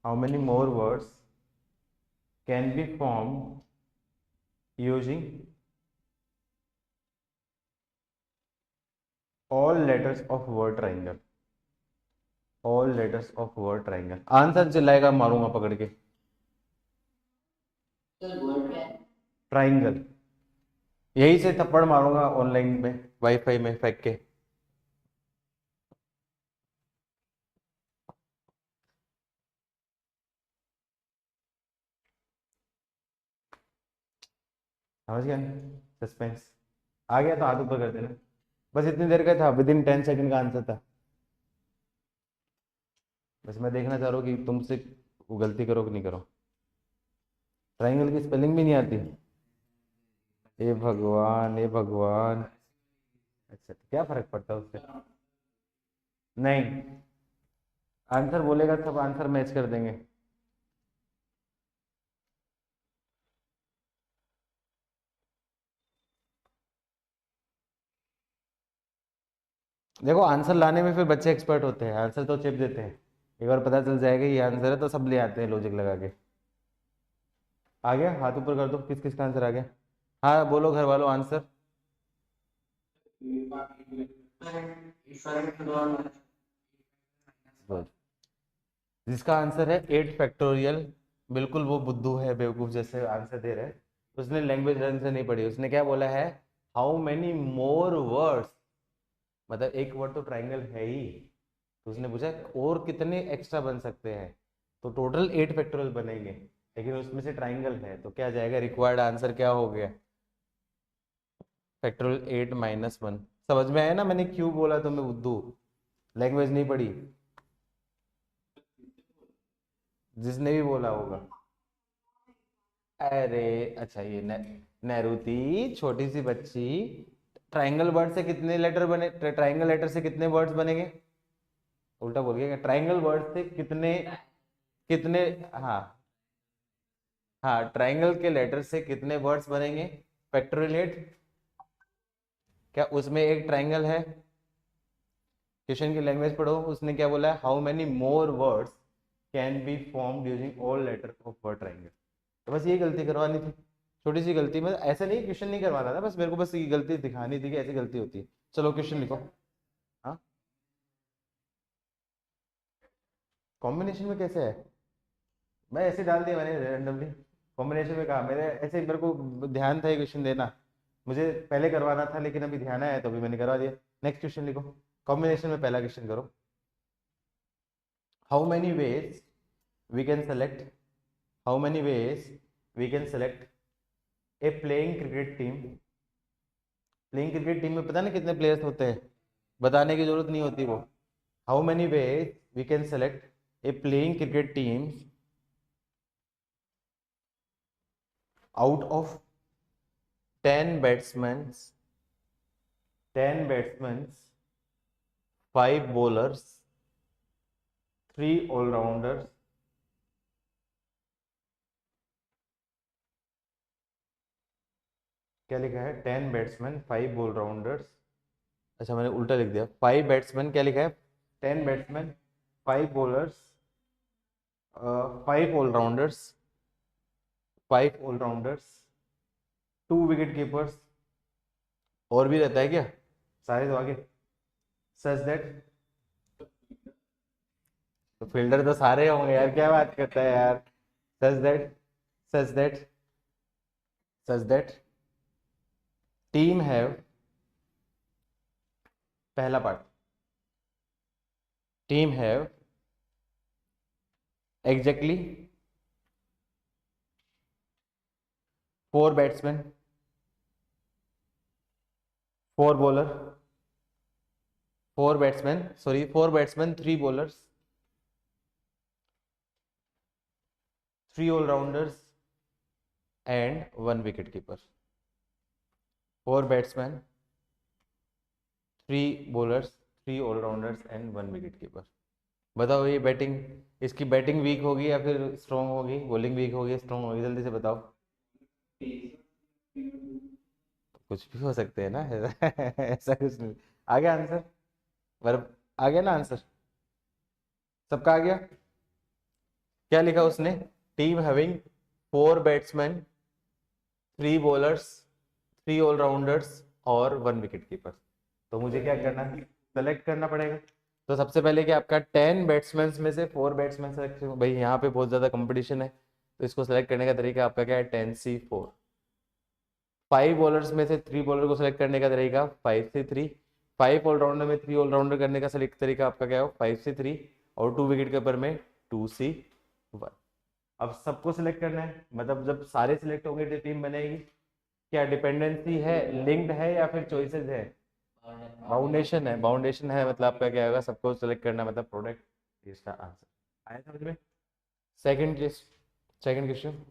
how many more words can be form using all letters of word triangle, all letters of word triangle. Answer चिल्लाएगा, मारूंगा पकड़ के। ट्राइंगल, यही से थप्पड़ मारूंगा ऑनलाइन में, वाईफाई में फेंक के। समझ गया, सस्पेंस आ गया तो हाथ ऊपर कर देना। बस इतनी देर का था, विद इन 10 सेकंड का आंसर था। बस मैं देखना चाह रहा हूँ कि तुमसे वो गलती करो कि नहीं करो। ट्राइंगल की स्पेलिंग भी नहीं आती, हे भगवान हे भगवान। अच्छा, तो क्या फर्क पड़ता है उससे। नहीं, आंसर बोलेगा सब आंसर मैच कर देंगे। देखो आंसर लाने में फिर बच्चे एक्सपर्ट होते हैं, आंसर तो चिप देते हैं, एक बार पता चल जाएगा ये आंसर है तो सब ले आते हैं लॉजिक लगा के। आ गया, हाथ ऊपर कर दो, किस किस का आंसर आ गया। हाँ बोलो घर वालों आंसर। गुड, जिसका आंसर है 8 फैक्टोरियल। बिल्कुल वो बुद्धू है, बेवकूफ जैसे आंसर दे रहे हैं। उसने लैंग्वेज ढंग से नहीं पढ़ी, उसने क्या बोला है, हाउ मेनी मोर वर्ड्स, मतलब एक वर्ड तो ट्राइंगल है ही, तो उसने पूछा और कितने एक्स्ट्रा बन सकते हैं। तो टोटल 8 फैक्टोरियल बनेंगे, लेकिन उसमें से ट्राइंगल है, तो क्या जाएगा, रिक्वायर्ड आंसर क्या हो गया, फैक्टोरियल 8 - 1। समझ में आया ना मैंने क्यों बोला तुम्हें बुद्धू, लैंग्वेज नहीं पढ़ी, जिसने भी बोला होगा। अरे अच्छा, ये नैरुति, छोटी सी बच्ची, ट्राइंगल वर्ड से कितने लेटर बने, ट्राइंगल लेटर से कितने वर्ड्स बनेंगे, उल्टा बोल गया, ट्राइंगल वर्ड से कितने, कितने, हाँ हाँ, ट्राइंगल के लेटर से कितने वर्ड्स बनेंगे, फैक्टोरियल 8। क्या उसमें एक ट्राइंगल है, क्वेश्चन की लैंग्वेज पढ़ो, उसने क्या बोला है, how many more words can be formed using all letter of word triangle. तो बस ये गलती करवानी थी, छोटी सी गलती, मतलब ऐसा नहीं क्वेश्चन नहीं करवाना था, बस मेरे को बस ये गलती दिखानी थी कि ऐसी गलती होती है। चलो क्वेश्चन लिखो। हाँ, कॉम्बिनेशन में कैसे है, मैं ऐसे डाल दिया मैंने रैंडमली, कॉम्बिनेशन में कहा मेरे, ऐसे मेरे को ध्यान था ये क्वेश्चन देना, मुझे पहले करवाना था लेकिन अभी ध्यान आया तो अभी मैंने करवा दिया। नेक्स्ट क्वेश्चन लिखो, कॉम्बिनेशन में पहला क्वेश्चन करो। How many ways we can select, how many ways we can select a playing cricket team. Playing cricket team में पता ना कितने प्लेयर्स होते हैं, बताने की जरूरत नहीं होती वो। How many ways we can select a playing cricket team out of 10 batsmen, 10 batsmen, 5 bowlers, 3 all-rounders, क्या लिखा है, 10 बैट्समैन 5 ऑलराउंडर्स, अच्छा मैंने उल्टा लिख दिया, 5 बैट्समैन क्या लिखा है, 10 batsman 5 bowlers, 5 allrounders, 5 allrounders, 2 wicket keepers, और भी रहता है क्या, सारे तो आगे, सच दैट, तो फील्डर तो सारे होंगे यार, क्या बात करता है यार, such that, such that, such that team have, पहला part, team have exactly 4 batsman, 4 bowler, 4 batsman, sorry 4 batsman 3 bowlers, 3 allrounders and 1 wicket keeper. 4 batsman, 3 bowlers, 3 allrounders and 1 wicket keeper. बताओ ये बैटिंग, इसकी बैटिंग वीक होगी या फिर strong होगी, bowling week होगी strong होगी, जल्दी से बताओ। कुछ भी हो सकते हैं ना ऐसा कुछ नहीं, आ गया आंसर, मतलब आ गया ना आंसर, सबका आ गया। क्या लिखा उसने, team having 4 batsman, 3 bowlers, 3 allrounders और 1 विकेट कीपर। तो मुझे क्या करना है, सेलेक्ट करना पड़ेगा। तो सबसे पहले कि आपका 10 बैट्समैन में से 4 बैट्समैन सेलेक्ट, भाई यहाँ पे बहुत ज्यादा कंपटीशन है, तो इसको सेलेक्ट करने का तरीका आपका क्या है, 10C4। 5 बॉलर्स में से 3 बॉलर को सेलेक्ट करने का तरीका 5C3। 5 ऑलराउंडर में 3 ऑलराउंडर करने का सेलेक्ट तरीका आपका क्या हो, 5C3, और 2 विकेट कीपर में 2C1। अब सबको सिलेक्ट करना है, मतलब जब सारे सिलेक्ट होंगे तो टीम बनेगी। क्या डिपेंडेंसी है, लिंक्ड है या फिर चॉइसेस है, बाउंडेशन है, बाउंडेशन है, मतलब आपका क्या होगा, सबको सिलेक्ट करना मतलब प्रोडक्ट, इसका आंसर आया समझ में। Second second question,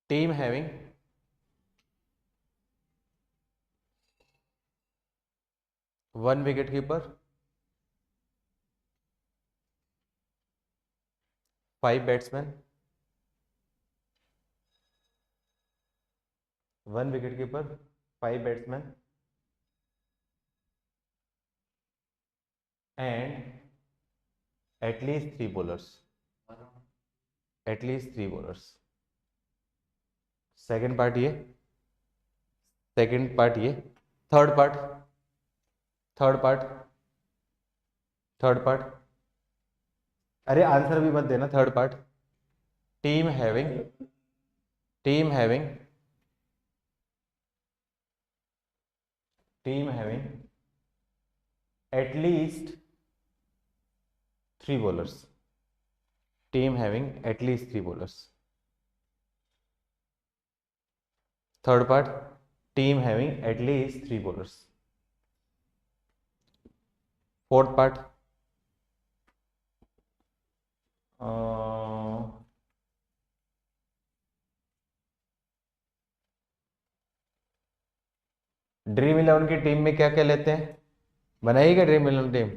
team having 1 wicket keeper, 5 batsman, 1 wicket keeper, 5 batsman and at least 3 bowlers, at least 3 bowlers. Second part ये, सेकंड पार्ट ये, third part, third part, third part, अरे आंसर भी मत देना, third part, team having, team having, team having at least 3 bowlers, team having at least 3 bowlers. Third part, team having at least 3 bowlers. Fourth part, dream eleven की team में क्या क्या लेते हैं, बनाइएगा ड्रीम इलेवन टीम।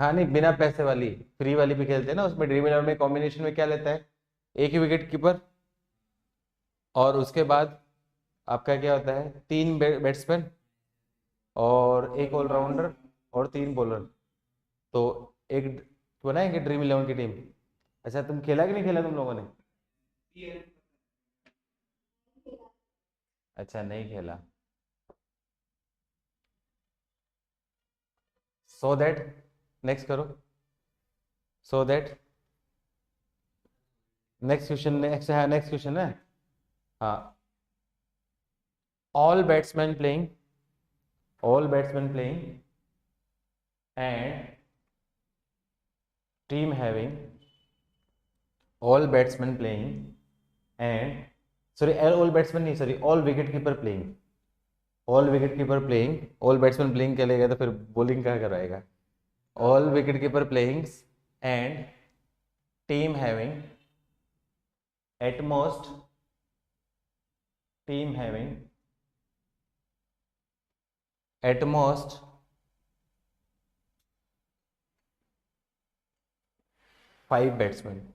हाँ नहीं, बिना पैसे वाली, फ्री वाली भी खेलते हैं ना, उसमें ड्रीम इलेवन में कॉम्बिनेशन में क्या लेता है, एक ही विकेट कीपर, और उसके बाद आपका क्या होता है, 3 बैट्समैन और एक ऑलराउंडर और 3 बॉलर। तो एक बनाएंगे ड्रीम 11 की टीम। अच्छा, तुम खेला कि नहीं खेला तुम लोगों ने? अच्छा, नहीं खेला। सो दैट, नेक्स्ट करो। So that next question, next, हाँ नेक्स्ट क्वेश्चन है। हाँ, all batsman playing, all batsman playing and team having, all batsman playing and, sorry all batsman नहीं, sorry all wicket keeper playing, all wicket keeper playing, all batsman playing क्या लेगा तो फिर bowling क्या कराएगा। All wicket keeper playing and team having at most, team having at most 5 batsman.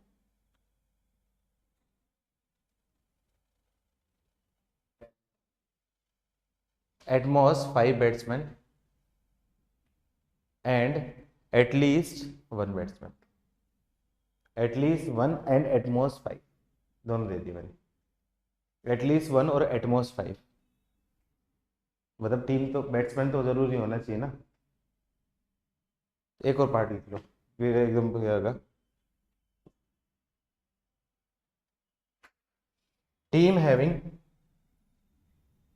At most 5 batsmen and at least 1 batsman, at least 1 and at most 5, दोनों दे दी मैंने। at least 1 और at most 5, मतलब team तो batsman तो जरूरी होना चाहिए ना। एक और पार्ट लिख लो, फिर एकदम क्लियर होगा। Team having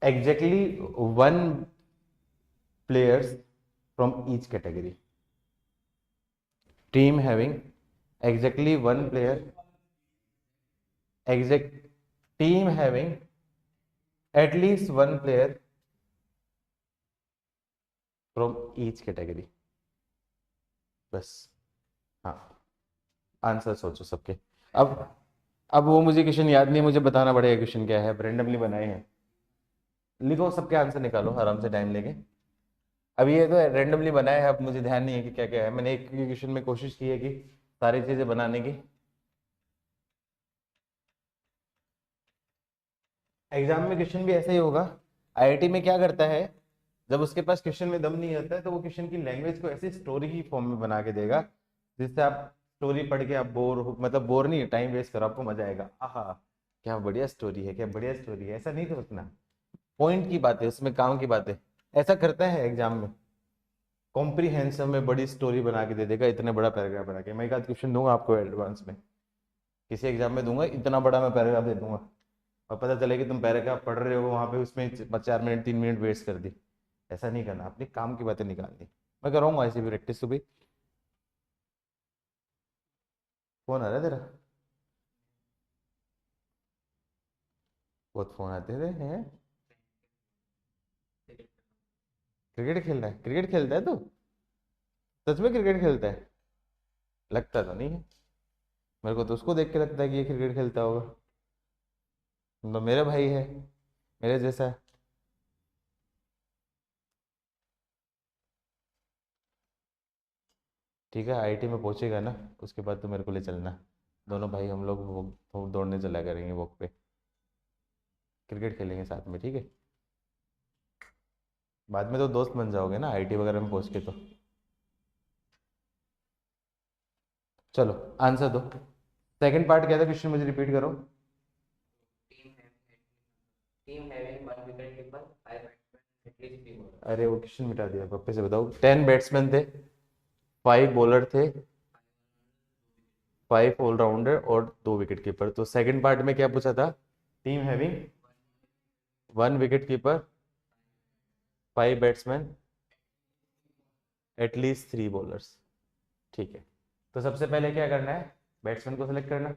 exactly 1 players from each category, team having exactly 1 player, exact team having at least 1 player from each category, बस। हाँ, आंसर सोचो सबके। अब अब वो मुझे क्वेश्चन याद नहीं है, मुझे बताना पड़ेगा क्वेश्चन क्या है, रैंडमली बनाए हैं। लिखो, सबके आंसर निकालो आराम से टाइम लेके। अब ये तो रैंडमली बनाया है, अब मुझे ध्यान नहीं है कि क्या क्या है। मैंने एक क्वेश्चन में कोशिश की है कि सारी चीजें बनाने की। एग्जाम में क्वेश्चन भी ऐसा ही होगा। आईआईटी में क्या करता है, जब उसके पास क्वेश्चन में दम नहीं होता है तो वो क्वेश्चन की लैंग्वेज को ऐसी स्टोरी की फॉर्म में बना के देगा जिससे आप स्टोरी पढ़ के आप बोर हो, मतलब बोर नहीं, टाइम वेस्ट करो, आपको मजा आएगा। आहा, क्या बढ़िया स्टोरी है, क्या बढ़िया स्टोरी है, ऐसा नहीं सोचना। पॉइंट की बात है उसमें, काम की बात है। ऐसा करता है एग्जाम में, कॉम्प्रीहेंसिव में बड़ी स्टोरी बना के दे देगा, इतने बड़ा पैराग्राफ बना के। मैं एक आध क्वेश्चन दूंगा आपको एडवांस में, किसी एग्जाम में दूंगा, इतना बड़ा मैं पैराग्राफ दे दूंगा और पता चले कि तुम पैराग्राफ पढ़ रहे हो वहां पे, उसमें 4 मिनट 3 मिनट वेस्ट कर दी। ऐसा नहीं करना, अपनी काम की बातें निकालनी। मैं कराऊंगा ऐसी भी प्रैक्टिस सुबह। फोन आ रहा है तेरा? बहुत फोन आते थे हैं। क्रिकेट खेल रहा है? क्रिकेट खेलता है तू? सच में क्रिकेट खेलता है? लगता तो नहीं है, मेरे को तो उसको देख के लगता है कि ये क्रिकेट खेलता होगा। तो मेरा भाई है, मेरे जैसा। ठीक है, आईआईटी में पहुंचेगा ना, उसके बाद तो मेरे को ले चलना। दोनों भाई हम लोग वो दौड़ने चला करेंगे वॉक पे, क्रिकेट खेलेंगे साथ में, ठीक है। बाद में तो दोस्त बन जाओगे ना आईआईटी वगैरह में पहुंच के तो। चलो, आंसर दो। सेकंड पार्ट क्या था क्वेश्चन, मुझे रिपीट करो। अरे वो क्वेश्चन मिटा दिया, वापस से बताओ। 10 बैट्समैन थे, 5 बॉलर थे, 5 ऑलराउंडर और 2 विकेट कीपर। तो सेकंड पार्ट में क्या पूछा था? Team having 1 wicket keeper, 5 batsman, at least 3 bowlers. ठीक है, तो सबसे पहले क्या करना है, बैट्समैन को सिलेक्ट करना।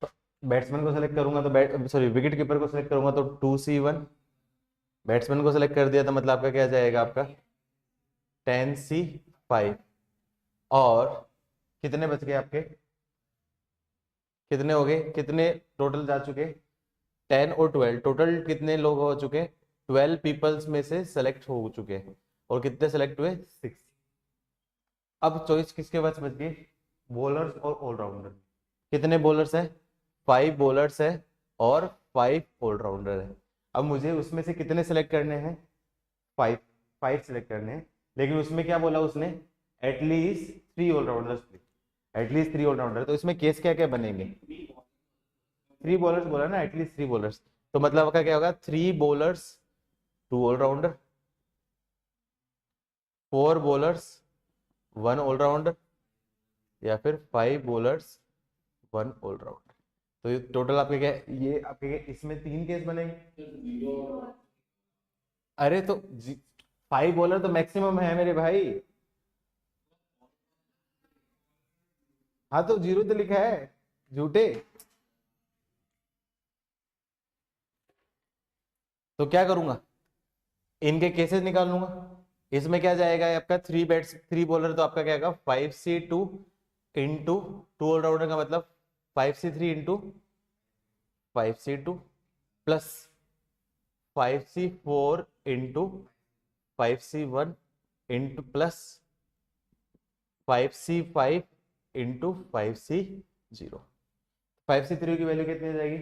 तो बैट्समैन को सिलेक्ट करूंगा तो सॉरी विकेट कीपर को सिलेक्ट करूंगा तो 2C1। बैट्समैन को सिलेक्ट कर दिया तो मतलब आपका क्या जाएगा, आपका 10C5। और कितने बच गए आपके, कितने हो गए, कितने टोटल जा चुके? 10 और 12, टोटल कितने लोग हो चुके? 12 पीपल्स में से सेलेक्ट हो चुके हैं। और कितने सेलेक्ट हुए? 6। अब चॉइस किसके पास बच गई? बॉलर्स और ऑलराउंडर। कितने बॉलर्स हैं? 5 बॉलर्स है और 5 ऑलराउंडर है। अब मुझे उसमें से कितने सेलेक्ट करने हैं? 5। 5 सेलेक्ट करने हैं, लेकिन उसमें क्या बोला उसने? At least 3 allrounders. एटलीस्ट 3 ऑलराउंडर, तो इसमें केस क्या क्या बनेंगे? 3 बॉलर्स बोला ना, एटलीस्ट 3 बॉलर्स। तो मतलब आपका क्या होगा? 3 बॉलर्स 2 ऑलराउंडर, 4 बॉलर्स 1 ऑलराउंडर, या फिर 5 बॉलर्स 1 ऑलराउंडर। तो ये टोटल आपके क्या है? ये आपके क्या, इसमें 3 केस बनेंगे। अरे तो 5 बॉलर तो मैक्सिमम है मेरे भाई। हाँ तो 0 तो लिखा है, झूठे। तो क्या करूंगा? इनके केसेस निकाल लूंगा। इसमें क्या जाएगा आपका? 3 बॉलर, तो आपका क्या आएगा? 5C2 इंटू 2 ऑलराउंडर का मतलब 5C3 into 5C2 plus 5C4 into 5C1 into plus 5C5 into 5C0। 5C3 की वैल्यू कितनी हो जाएगी?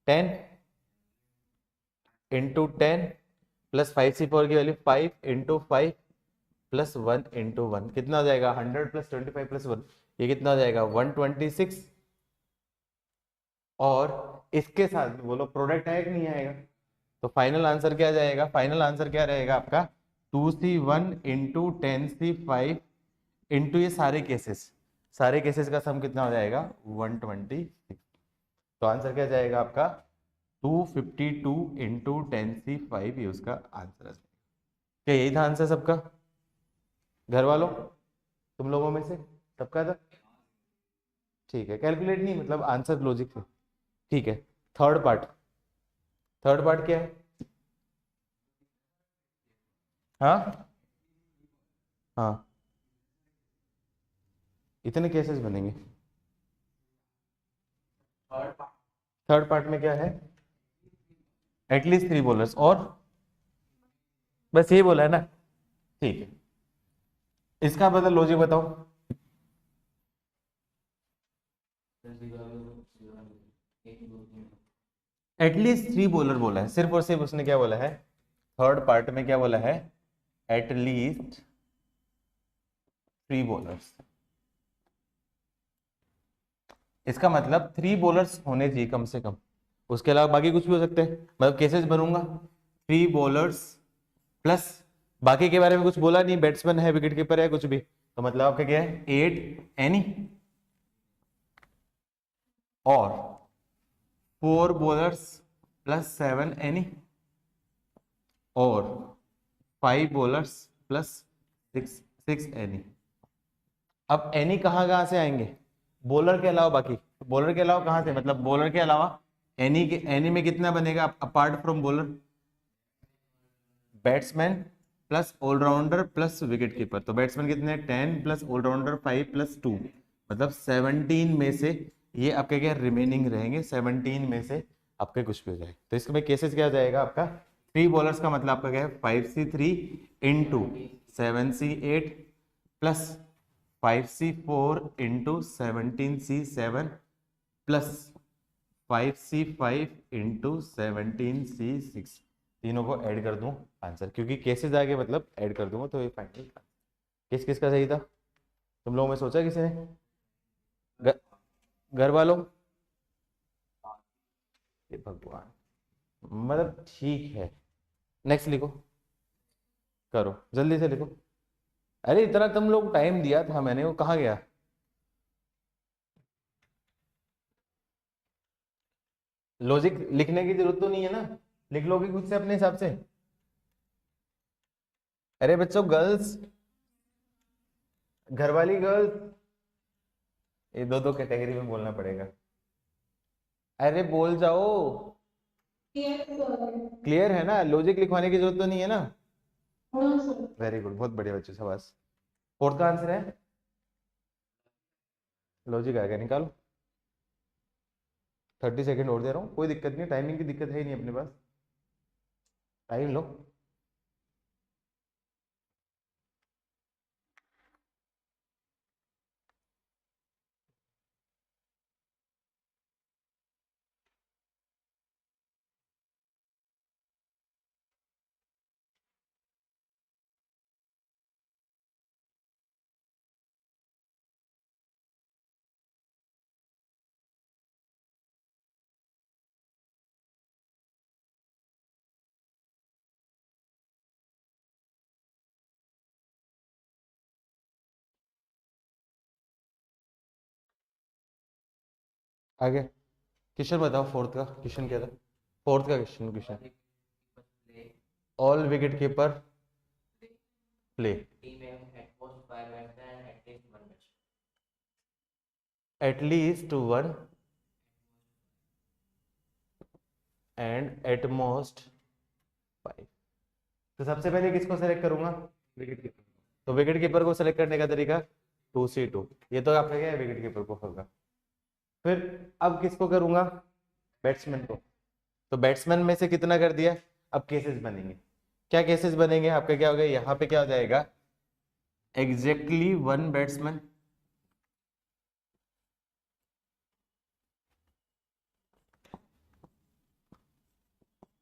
10 इंटू 10 प्लस 5C4 की वैल्यू 5 इंटू 5 प्लस 1 इंटू 1, कितना हो जाएगा? 100 प्लस 25 प्लस 1, ये कितना हो जाएगा? 126। और इसके साथ में बोलो प्रोडक्ट है कि नहीं आएगा? तो फाइनल आंसर क्या जाएगा? फाइनल आंसर क्या रहेगा आपका? 2C1 इंटू 10C5 इंटू ये सारे केसेस का सम कितना हो जाएगा? 126। तो आंसर क्या जाएगा आपका? 252 इंटू 10C5, ये उसका आंसर है। क्या यही था आंसर सबका? घर वालों, तुम लोगों में से सबका था? ठीक है, कैलकुलेट नहीं, मतलब आंसर लॉजिक से। ठीक है। Third part. थर्ड पार्ट क्या है? हाँ हाँ, इतने केसेस बनेंगे। थर्ड पार्ट में क्या है? एटलीस्ट 3 बॉलर्स, और बस यही बोला है ना? ठीक है, इसका बदल लॉजिक बताओ। एटलीस्ट 3 बॉलर बोला है, सिर्फ और सिर्फ उसने क्या बोला है? थर्ड पार्ट में क्या बोला है? At least 3 bowlers. इसका मतलब 3 बॉलर्स होने चाहिए कम से कम। उसके अलावा बाकी कुछ भी हो सकते हैं, मतलब केसेस बनूंगा 3 बॉलर्स प्लस, बाकी के बारे में कुछ बोला नहीं, बैट्समैन है, विकेट कीपर है, कुछ भी। तो मतलब आपका क्या है? 8 एनी, और 4 बॉलर्स प्लस 7 एनी, और 5 बॉलर्स प्लस 6 एनी। अब एनी कहाँ कहाँ से आएंगे? बॉलर के अलावा बाकी। बॉलर के अलावा कहाँ से, मतलब बॉलर के अलावा एनी में कितना बनेगा apart from bowler? Batsman plus allrounder plus wicket keeper. तो बैट्समैन कितने? 10 प्लस ऑलराउंडर 5 प्लस 2, मतलब 17 में से ये आपके क्या रिमेनिंग रहेंगे? 17 में से आपके कुछ भी हो जाए। तो इसमें केसेस क्या हो जाएगा आपका? 3 बॉलर्स का मतलब आपका क्या है? 5C3 into 7C8 plus 5C4 into 17C7 plus 5C5 into 17C6। तीनों को ऐड कर दूं आंसर, क्योंकि केसेस आगे मतलब ऐड कर दूंगा तो ये फाइनल। किस किस का सही था? तुम लोगों में सोचा किसी ने? घ- घर वालों? ये भगवान, मतलब ठीक है। नेक्स्ट लिखो, करो जल्दी से लिखो। अरे इतना तुम लोग टाइम दिया था मैंने, वो कहाँ गया? लॉजिक लिखने की जरूरत तो नहीं है ना, लिख लोगे खुद से अपने हिसाब से। अरे बच्चों, गर्ल्स, घर वाली गर्ल्स, ये दो दो कैटेगरी में बोलना पड़ेगा। अरे बोल जाओ। क्लियर है ना? लॉजिक लिखवाने की जरूरत तो नहीं है ना? वेरी गुड, बहुत बढ़िया बच्चों, शाबाश। फोर्थ का आंसर है लॉजिक आएगा, निकालो। 30 सेकेंड और दे रहा हूँ, कोई दिक्कत नहीं, टाइमिंग की दिक्कत है ही नहीं अपने पास, टाइम लो। आगे क्वेश्चन बताओ, फोर्थ का क्वेश्चन क्या था? फोर्थ का question all wicket keeper play at least one and eight most 5। तो सबसे पहले किसको सेलेक्ट करूंगा? Wicket keeper. तो विकेट कीपर को सेलेक्ट करने का तरीका 2C2, ये तो आपका क्या है, विकेट कीपर को होगा। फिर अब किसको करूंगा? बैट्समैन को। तो बैट्समैन में से कितना कर दिया? अब केसेस बनेंगे। क्या केसेस बनेंगे आपका? क्या हो गया यहाँ पे, क्या हो जाएगा? एग्जैक्टली वन बैट्समैन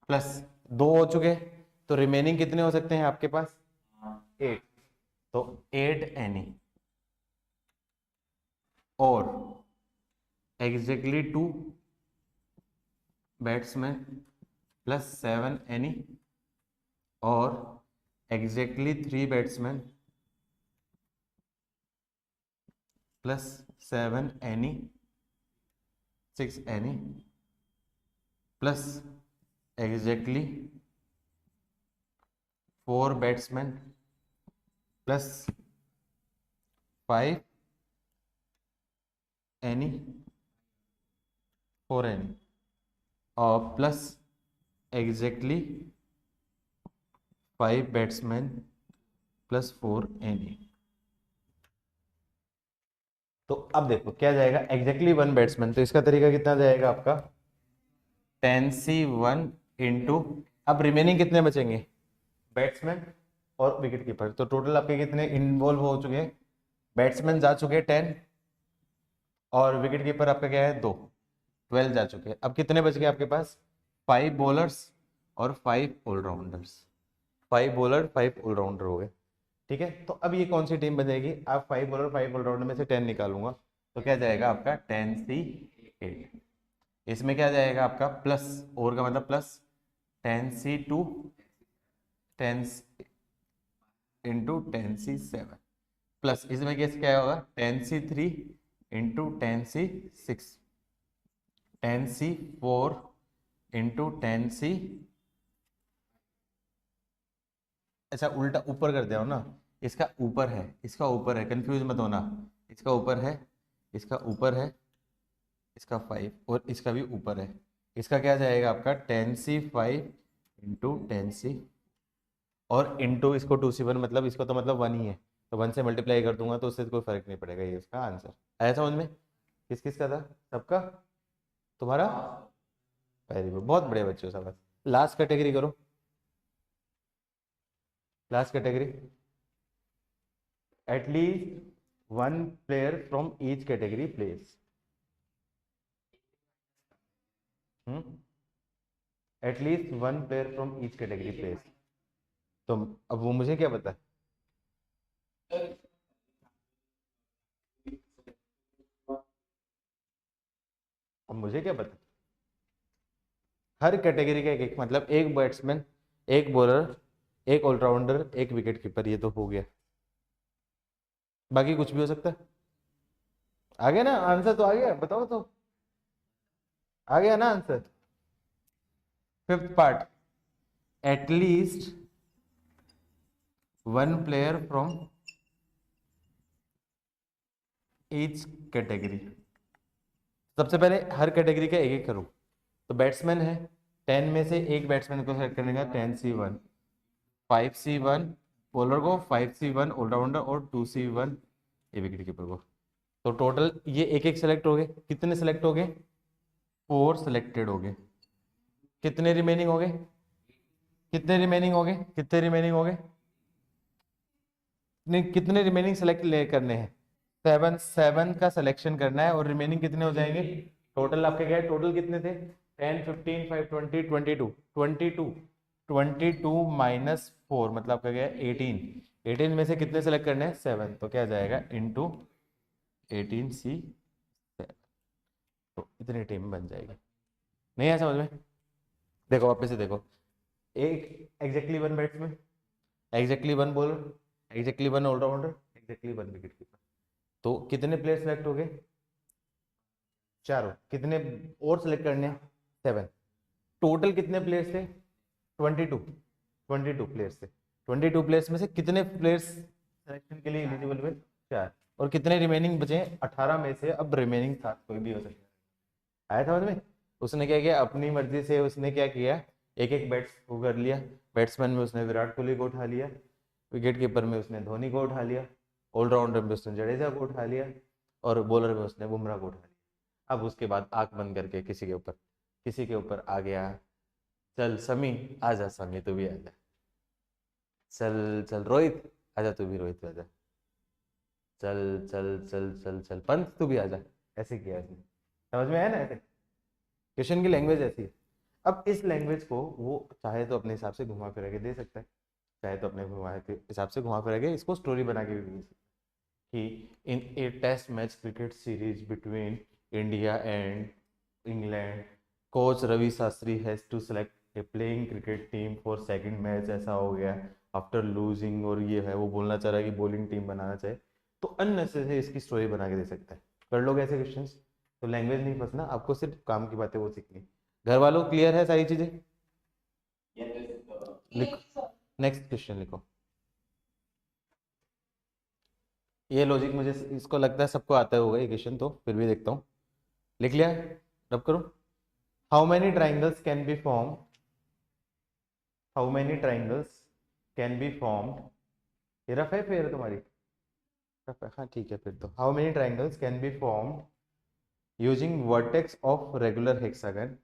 प्लस 2 हो चुके, तो रिमेनिंग कितने हो सकते हैं आपके पास? 8। तो 8 एनी और एग्जैक्टली 2 बैट्समैन प्लस 7 एनी और exactly 3 batsman plus 7 any 6 any plus exactly 4 batsman plus 5 any 4 any और plus exactly 5 batsman plus 4 any. तो अब देखो क्या जाएगा, एग्जैक्टली वन बैट्समैन, तो इसका तरीका कितना जाएगा आपका? 10C1 इंटू, अब रिमेनिंग कितने बचेंगे? बैट्समैन और विकेट कीपर। तो टोटल आपके कितने इन्वॉल्व हो चुके हैं? बैट्समैन जा चुके हैं 10 और विकेट कीपर आपका क्या है 2, 12 जा चुके हैं। अब कितने बच गए आपके पास? 5 बॉलर्स और 5 ऑलराउंडर्स। 5 बॉलर 5 ऑलराउंडर हो गए, ठीक है। तो अब ये कौन सी टीम बनेगी? आप 5 बॉलर 5 ऑलराउंडर में से 10 निकालूंगा, तो क्या जाएगा आपका 10C8। इसमें क्या जाएगा आपका प्लस, और का मतलब plus 10C2 10 into 10C7 plus इसमें कैसे क्या होगा 10C3 into 10C6 10C4 into 10C, अच्छा उल्टा ऊपर कर दिया हो ना, इसका ऊपर है, इसका ऊपर है, कंफ्यूज मत होना। इसका ऊपर है, इसका ऊपर है, इसका 5 और इसका भी ऊपर है। इसका क्या जाएगा आपका 10C5 इंटू 10C और इंटू इसको 2C1, मतलब इसको तो मतलब 1 ही है, तो 1 से मल्टीप्लाई कर दूंगा तो उससे कोई फर्क नहीं पड़ेगा, ये इसका आंसर आया समझ में? किस किस का था? सबका? तुम्हारा? वेरी गुड, बहुत बड़े बच्चे हो सब। लास्ट कैटेगरी करो, last category at least one player from each category place. At least one player from each category place. तो अब वो मुझे क्या पता? अब मुझे क्या पता? हर कैटेगरी का एक एक, मतलब एक बैट्समैन, एक बॉलर, एक ऑलराउंडर, एक विकेट कीपर, ये तो हो गया। बाकी कुछ भी हो सकता है। आ गया ना आंसर? तो आ गया, बताओ तो। आ गया ना answer? Fifth part, at least one player from each category. सबसे पहले हर कैटेगरी का एक एक करूं। तो बैट्समैन है, 10 में से एक बैट्समैन को सेलेक्ट करने का 10C1, 5C1 बॉलर को, 5C1 ऑलराउंडर और 2C1 ये विकेट कीपर को। तो टोटल ये एक एक सेलेक्ट हो गए। कितने सेलेक्ट हो गए? 4 सेलेक्टेड हो गए। कितने रिमेनिंग हो गए? कितने रिमेनिंग हो गए? कितने रिमेनिंग हो गए? नहीं, कितने रिमेनिंग सेलेक्ट ले करने हैं? 7 7 का सिलेक्शन करना है और रिमेनिंग कितने हो जाएंगे? टोटल आपके क्या है? टोटल कितने थे? 10 15 5 20 22 22 22 माइनस 4 मतलब आपका क्या है 18। 18 में से कितने सेलेक्ट करने हैं? 7। तो क्या जाएगा इंटू 18C, तो इतनी टीम बन जाएगी। नहीं है समझ में? देखो वापस से देखो, एक exactly one batsman, exactly one bowler, exactly one allrounder, exactly one wicket keeper. तो कितने प्लेयर सेलेक्ट हो गए? चारों। कितने और सिलेक्ट करने हैं? 7। टोटल कितने प्लेयर्स थे? 22। 22 प्लेयर्स थे। 22 प्लेयर्स में से कितने प्लेयर्स सिलेक्शन के लिए एलिजिबल हुए? 4। और कितने रिमेनिंग बचे? 18 में से अब रिमेनिंग 7 कोई भी हो सकता है। आया समझ में? उसने क्या किया, अपनी मर्जी से उसने क्या किया, एक एक बैट्स को कर लिया। बैट्समैन में उसने विराट कोहली को उठा लिया, विकेट कीपर में उसने धोनी को उठा लिया, ऑलराउंडर में उसने जडेजा को उठा लिया, और बॉलर में उसने बुमराह को उठा लिया। अब उसके बाद आंख बंद करके किसी के ऊपर आ गया, चल समी आजा, समी तू भी आजा, चल चल रोहित आजा, तू भी रोहित आजा, चल चल चल चल चल पंत तू भी आजा। ऐसे किया इसने। समझ में आया ना? ऐसे क्वेश्चन की लैंग्वेज ऐसी है। अब इस लैंग्वेज को वो चाहे तो अपने हिसाब से घुमा फिरा के दे सकता है, चाहे तो अपने हिसाब से घुमा फिरा के इसको स्टोरी बना के भी दे सकता है कि in a test match cricket series between India and England, coach Ravi Shastri has to select a playing cricket team for second match, ऐसा हो गया आफ्टर लूजिंग, और ये है वो बोलना चाह रहा है कि बॉलिंग टीम बनाना चाहे, तो अननेसेसरी इसकी स्टोरी बना के दे सकता है। कर लोगे ऐसे क्वेश्चंस? तो लैंग्वेज नहीं फंसना, आपको सिर्फ काम की बातें वो सीखनी। घर वालों क्लियर है सारी चीजें? लिखो, नेक्स्ट क्वेश्चन लिखो। ये लॉजिक मुझे इसको लगता है सबको आता होगा ये क्वेश्चन, तो फिर भी देखता हूँ। लिख लिया? रब करो। How many triangles can be form, how many triangles can be formed, ये रफ है फिर तुम्हारी? रफ है, हाँ ठीक है फिर। तो how many triangles can be formed using vertex of regular hexagon,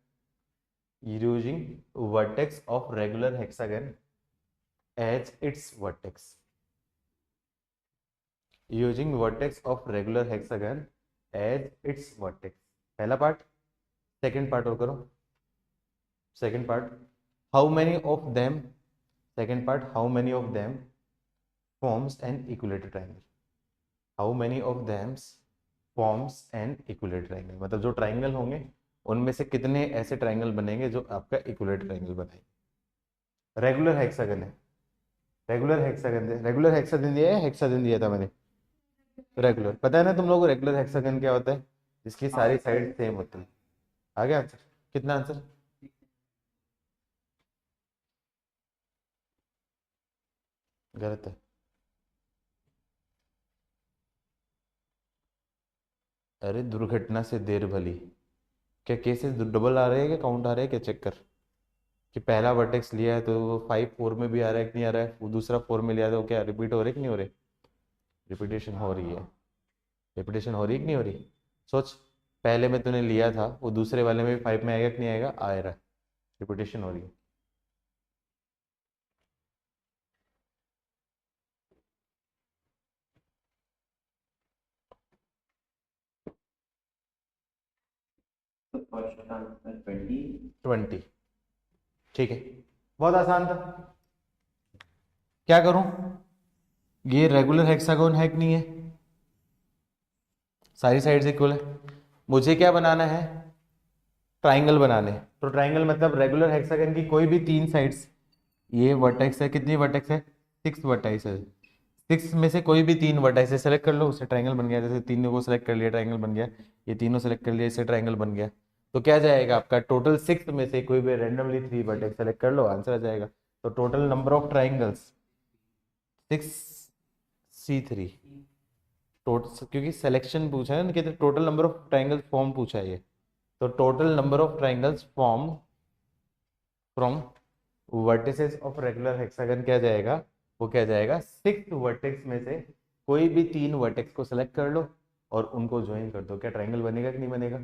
using vertex of regular hexagon as its vertex, using vertex of regular hexagon as its vertex. पहला पार्ट। सेकंड पार्ट और करो। Second part, how many of them, second part, how many of them forms an equilateral triangle, how many of them forms an equilateral triangle, मतलब जो triangle होंगे उनमें से कितने ऐसे ट्राइंगल बनेंगे जो आपका इक्विलेटरल ट्राइंगल बनाएंगे। रेगुलर हेक्सागन है, रेगुलर हेक्सागन, रेगुलर हेक्सागन दिया है, हेक्सागन दिया था मैंने। रेगुलर पता है ना तुम लोगों को रेगुलर हेक्सागन क्या होता है? जिसकी सारी साइड सेम होती है। आ गया आंसर? कितना आंसर? गलत है। अरे दुर्घटना से देर भली, क्या केसेस डबल आ रहे हैं, क्या काउंट आ रहे हैं, क्या चेक कर कि पहला वर्टेक्स लिया है तो वो 5 4 में भी आ रहा है कि नहीं आ रहा है, वो दूसरा 4 में लिया है तो क्या रिपीट हो रहे कि नहीं हो रहे? रिपीटेशन हो रही है। रिपीटेशन हो रही है कि नहीं हो रही? सोच, पहले में तूने लिया था वो दूसरे वाले में भी 5 में आएगा कि नहीं आएगा? आ रहा है। रिपीटेशन हो रही है। तो फर्स्ट आंसर 20। 20। ठीक है, बहुत आसान था। क्या करूं? ये रेगुलर हेक्सागोन है कि नहीं है? सारी साइड्स इक्वल है। मुझे क्या बनाना है? ट्राइंगल बनाने। तो ट्राइंगल मतलब रेगुलर हेक्सागन की कोई भी 3 साइड्स, ये वर्टेक्स है, कितनी वर्टेक्स है? 6 वर्टेक्स है। 6 में से कोई भी 3 वर्टेक्स सेलेक्ट कर लो, उससे ट्राइंगल बन गया। जैसे तीनों को सेलेक्ट कर लिया, ट्राइंगल बन गया। ये तीनों सेलेक्ट कर लिया, इससे ट्राइंगल बन गया। तो क्या जाएगा आपका? टोटल 6 में से कोई भी रैंडमली 3 वर्टेक्स सेलेक्ट कर लो, आंसर आ जाएगा। तो total number of triangles 6C3। Total, क्योंकि सिलेक्शन पूछा है ना, कि total number of triangles form पूछा है ये। तो total number of triangles form from vertices of regular hexagon क्या जाएगा? वो क्या जाएगा? 6 वर्टेक्स में से कोई भी 3 वर्टेक्स को सेलेक्ट कर लो और उनको ज्वाइन कर दो। क्या ट्राइंगल बनेगा कि नहीं बनेगा?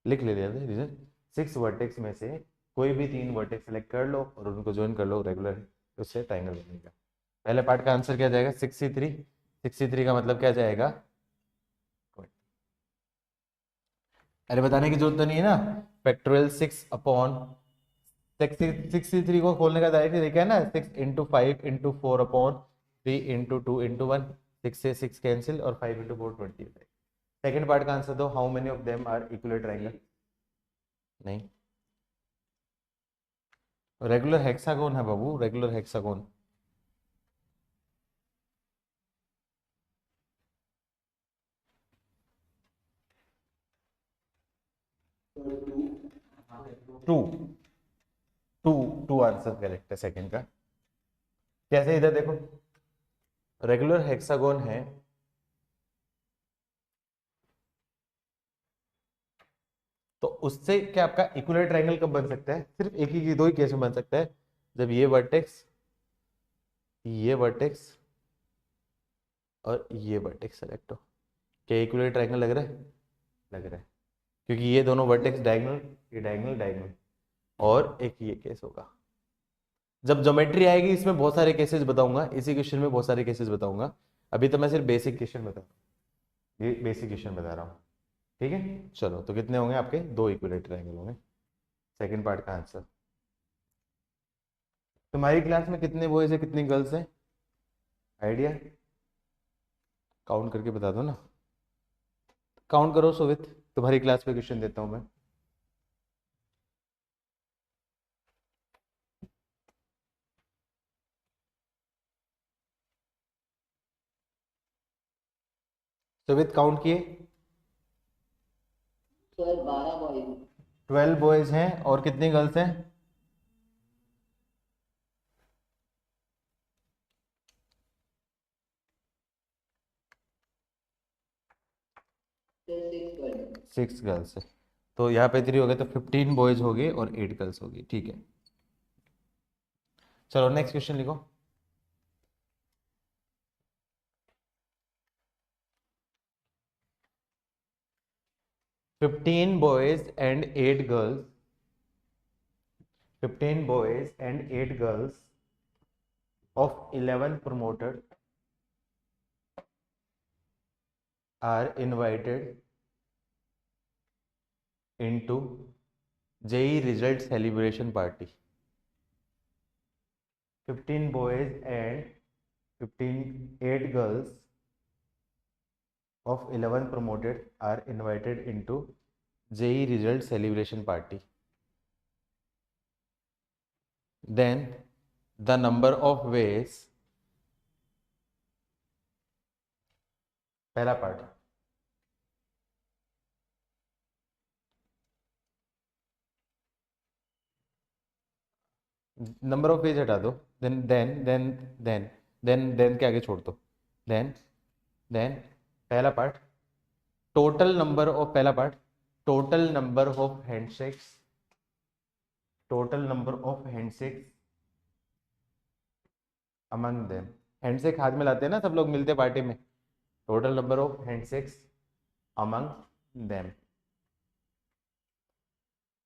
लिख ले रीजन। 6 वर्टेक्स में से कोई भी 3 वर्टेक्स सेलेक्ट कर लो और उनको ज्वाइन कर लो रेगुलर, उससे ट्राइंगल बनेगा। पहले पार्ट का आंसर क्या जाएगा? 6C3। 6C3 का मतलब क्या जाएगा? अरे बताने की जरूरत तो नहीं है ना। फैक्टोरियल 6 अपॉन 63 को खोलने का डायरेक्ट देखा है ना, 6 × 5 × 4 अपॉन 3 × 2 × 1। 6 से 6 कैंसिल और 5 × 4 25। सेकेंड पार्ट का आंसर दो, how many of them are equal triangle. नहीं, रेगुलर हेक्सागोन है बाबू, regular hexagon. Two two two answer correct है सेकंड का। कैसे, इधर देखो, रेगुलर हेक्सागोन है, तो उससे क्या आपका इक्विलेटरल ट्रायंगल कब बन सकता है? सिर्फ एक ही, दो ही केस में बन सकता है, जब ये वर्टेक्स और ये वर्टेक्स सेलेक्ट हो। क्या इक्विलेटरल ट्रायंगल लग रहा है? लग रहा है, क्योंकि ये दोनों वर्टेक्स डायगोनल, ये डायगोनल डायगोनल, और एक ये केस होगा। जब ज्योमेट्री आएगी इसमें बहुत सारे केसेस बताऊंगा, इसी क्वेश्चन में बहुत सारे केसेस बताऊंगा। अभी तो मैं सिर्फ बेसिक क्वेश्चन बता रहा हूँ, ये बेसिक क्वेश्चन बता रहा हूँ। ठीक है, चलो, तो कितने होंगे आपके? दो इक्विलेटरल ट्रायंगल होंगे। सेकंड पार्ट का आंसर। तुम्हारी क्लास में कितने बॉयज है, कितनी गर्ल्स है? आइडिया? काउंट करके बता दो ना, काउंट करो सुवित, तुम्हारी क्लास पे क्वेश्चन देता हूं मैं। सुवित काउंट किए? 12 बॉयज हैं, और कितनी गर्ल्स हैं? सिक्स गर्ल्स है, तो यहाँ पे 3 हो गए, तो 15 बॉयज हो गए और 8 गर्ल्स होगी। ठीक है, चलो नेक्स्ट क्वेश्चन लिखो। Fifteen boys and 8 girls, 15 boys and 8 girls of 11 promoted are invited into JEE result celebration party. 15 boys and 8 girls of 11 promoted are invited into JEE result celebration party. Then the number of ways, पहला part, number of veg हटा दो, then के आगे छोड़ दो, then पहला part, total number of, पहला part, total number of handshakes, total number of handshakes among them. Handshake हाथ में लाते हैं ना सब लोग, मिलते पार्टी में, total number of handshakes among them.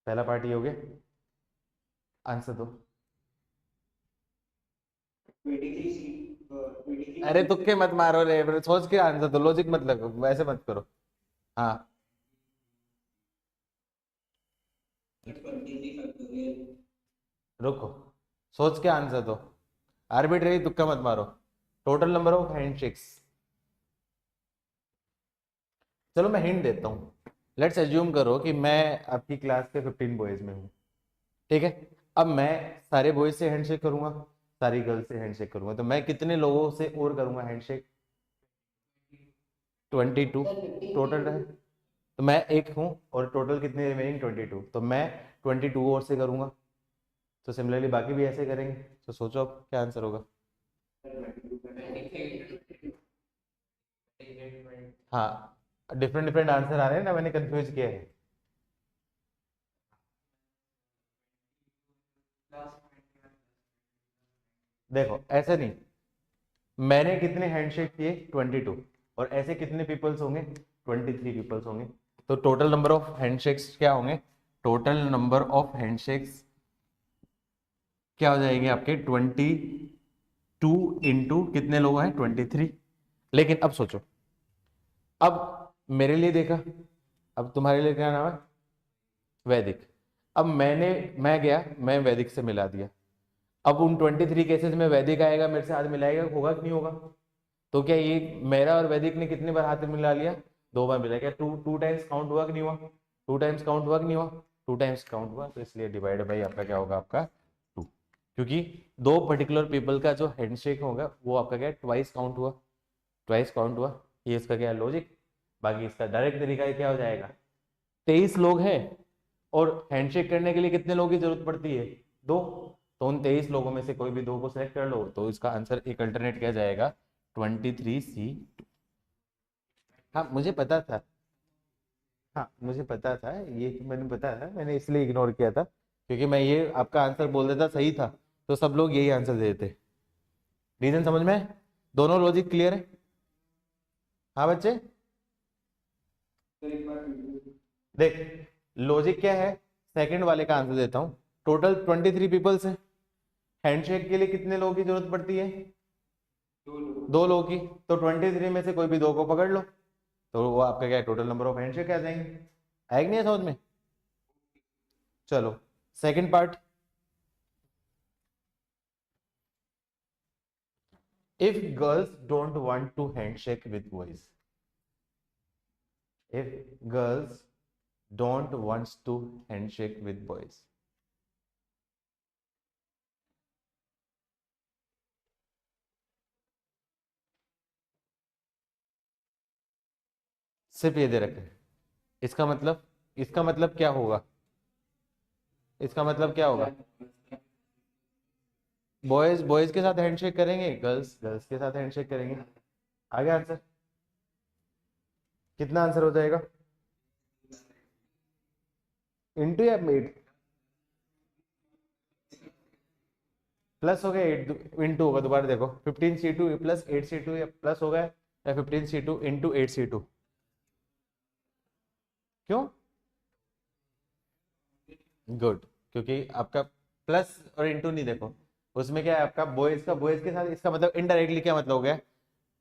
पहला पार्ट ये हो गया, आंसर दो। अरे तुक्के मत मारो रे, सोच के आंसर दो, लॉजिक मत लगो, वैसे मत करो। हाँ, रुको, सोच के आंसर दो, आर्बिट्रेरी तुक्का मत मारो। टोटल नंबर ऑफ हैंडशेक्स, चलो मैं हिंट देता हूँ। लेट्स एज्यूम करो कि मैं आपकी क्लास के 15 बॉयज में हूँ, ठीक है? अब मैं सारे बॉयज से हैंडशेक करूंगा, सारी गर्ल्स से हैंडशेक करूंगा, तो मैं कितने लोगों से और करूंगा हैंडशेक? 22 टोटल है, तो मैं एक हूँ, और टोटल कितने रिमेनिंग? 22, तो मैं 22 और से करूंगा, तो सिमिलरली बाकी भी ऐसे करेंगे। तो सोचो अब क्या आंसर होगा? हाँ, डिफरेंट डिफरेंट आंसर आ रहे हैं ना, मैंने कंफ्यूज किया है। देखो ऐसे नहीं, मैंने कितने हैंडशेक किए? 22, और ऐसे कितने पीपल्स होंगे? 23 पीपल्स होंगे। तो टोटल नंबर ऑफ हैंडशेक्स क्या होंगे? टोटल नंबर ऑफ हैंडशेक्स क्या हो जाएंगे आपके? 22 इंटू कितने लोग हैं? 23। लेकिन अब सोचो, अब मेरे लिए देखा, अब तुम्हारे लिए क्या नाम है? वैदिक। अब मैं गया, मैं वैदिक से मिला दिया, अब उन 23 केसेस में वैदिक आएगा, मेरे से हाथ मिलाएगा, होगा कि नहीं होगा? तो क्या ये मेरा और वैदिक ने कितने बार हाथ मिला लिया? 2 बार मिला। क्या टू टाइम्स काउंट हुआ कि नहीं हुआ? 2 टाइम्स काउंट हुआ कि नहीं हुआ? 2 टाइम्स काउंट हुआ, तो इसलिए डिवाइड बाई आपका क्या होगा? आपका 2, क्योंकि दो पर्टिकुलर पीपल का जो हैंडशेक होगा वो आपका क्या? ट्वाइस काउंट हुआ, ट्वाइस काउंट हुआ। ये इसका क्या लॉजिक? बाकी इसका डायरेक्ट तरीका क्या हो जाएगा? 23 लोग हैं, और हैंडशेक करने के लिए कितने लोगों की जरूरत पड़ती है? 2। तो उन 23 लोगों में से कोई भी 2 को सेलेक्ट कर लो, तो इसका आंसर एक अल्टरनेट क्या जाएगा? 23C। हाँ मुझे पता था, हाँ मुझे पता था, ये तो मैंने पता था, मैंने इसलिए इग्नोर किया था क्योंकि मैं ये आपका आंसर बोल देता सही था तो सब लोग यही आंसर देते। रीजन समझ में है? दोनों लॉजिक क्लियर है? हाँ बच्चे, देख लॉजिक क्या है, सेकंड वाले का आंसर देता हूँ। टोटल 23 पीपल्स है, हैंडशेक के लिए कितने लोगों की जरूरत पड़ती है? 2 लोगों की। तो 23 में से कोई भी 2 को पकड़ लो, तो वो आपका क्या है, टोटल नंबर ऑफ हैंडशेक आ जाएंगे। आएगा नहीं है समझ में? चलो second part, if girls don't want to handshake with boys, if girls don't wants to handshake with boys, सिर्फ ये दे रखे हैं। इसका मतलब क्या होगा? इसका मतलब क्या होगा? बॉयज बॉयज के साथ हैंडशेक करेंगे, गर्ल्स गर्ल्स के साथ हैंडशेक करेंगे। आगे आंसर कितना आंसर हो जाएगा? इंटू या एट? प्लस हो गया 8 इंटू होगा, दोबारा देखो 15C2 प्लस 8C2 या प्लस हो गया, या 15C2 इंटू 8C2? क्यों? गुड, क्योंकि आपका प्लस और इंटू नहीं, देखो उसमें क्या है आपका बॉयज के साथ, इसका मतलब इनडायरेक्टली क्या मतलब हो गया?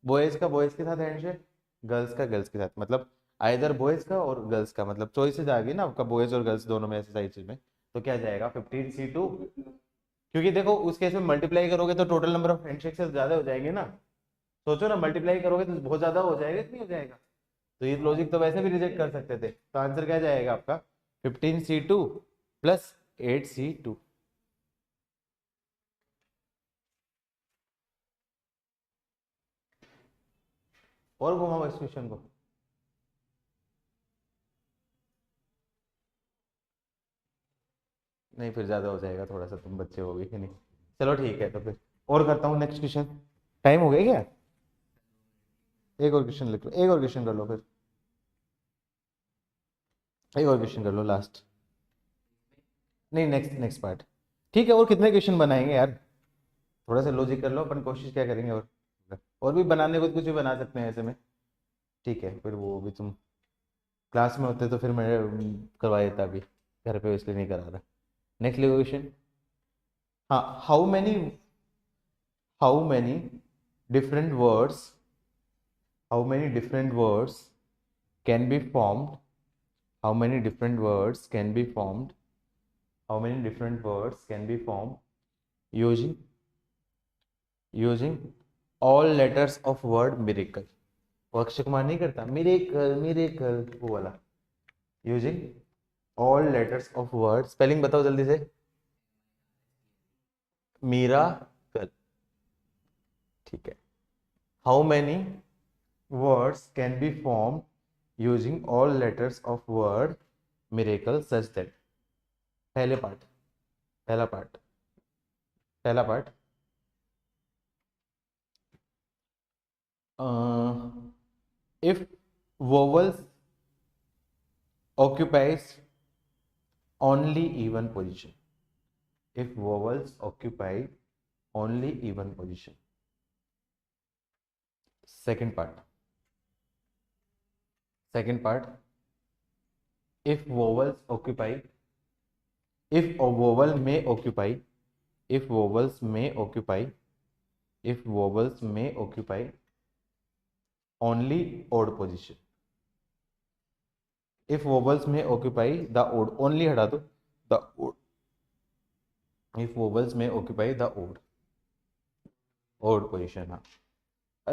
बॉयज का बॉयज के साथ हैंडशेक, गर्ल्स का गर्ल्स के साथ, मतलब आइदर बॉयज का और गर्ल्स का, मतलब चॉइसेस आ गई ना आपका, बॉयज और गर्ल्स दोनों में ऐसे सारी चीज में। तो क्या जाएगा 15C2, क्योंकि देखो उस केस में मल्टीप्लाई करोगे तो टोटल नंबर ऑफ हैंडशेक से ज्यादा हो जाएंगे ना। सोचो ना, मल्टीप्लाई करोगे तो बहुत ज्यादा हो जाएगा कि नहीं हो जाएगा? तो ये लॉजिक तो वैसे भी रिजेक्ट कर सकते थे, तो आंसर क्या जाएगा आपका? 15C2 plus 8C2। और घुमाओ इस क्वेश्चन को। नहीं फिर ज्यादा हो जाएगा थोड़ा सा, तुम बच्चे हो गए कि नहीं। चलो ठीक है, तो फिर और करता हूँ नेक्स्ट क्वेश्चन। टाइम हो गया क्या? एक और क्वेश्चन लिख लो, एक और क्वेश्चन कर लो फिर, एक और क्वेश्चन कर लो लास्ट। नहीं नेक्स्ट नेक्स्ट पार्ट। ठीक है, और कितने क्वेश्चन बनाएंगे यार? थोड़ा सा लॉजिक कर लो, अपन कोशिश क्या करेंगे, और भी बनाने को तो कुछ भी बना सकते हैं ऐसे में। ठीक है, फिर वो भी तुम क्लास में होते तो फिर मैं करवा देता, अभी घर पे इसलिए नहीं करा रहा। Next question. हाँ, how many different words, how many different words can be formed, how many different words can be formed, how many different words can be formed using using all letters of word miracle. वो अक्षय कुमार नहीं करता miracle miracle, वो वाला। Using all letters of word, spelling बताओ जल्दी से। मीरा कल, ठीक है। How many words can be form using all letters of word miracle such that. पहले पार्ट, पहला पार्ट, पहला part. If vowels occupies only even position, if vowels occupy only even position. Second part, second part, if vowels occupy, if a vowel may occupy, if vowels may occupy, if vowels may occupy only odd position, if vowels may occupy the odd, only हटा दो, the odd, if vowels may occupy the odd position, हाँ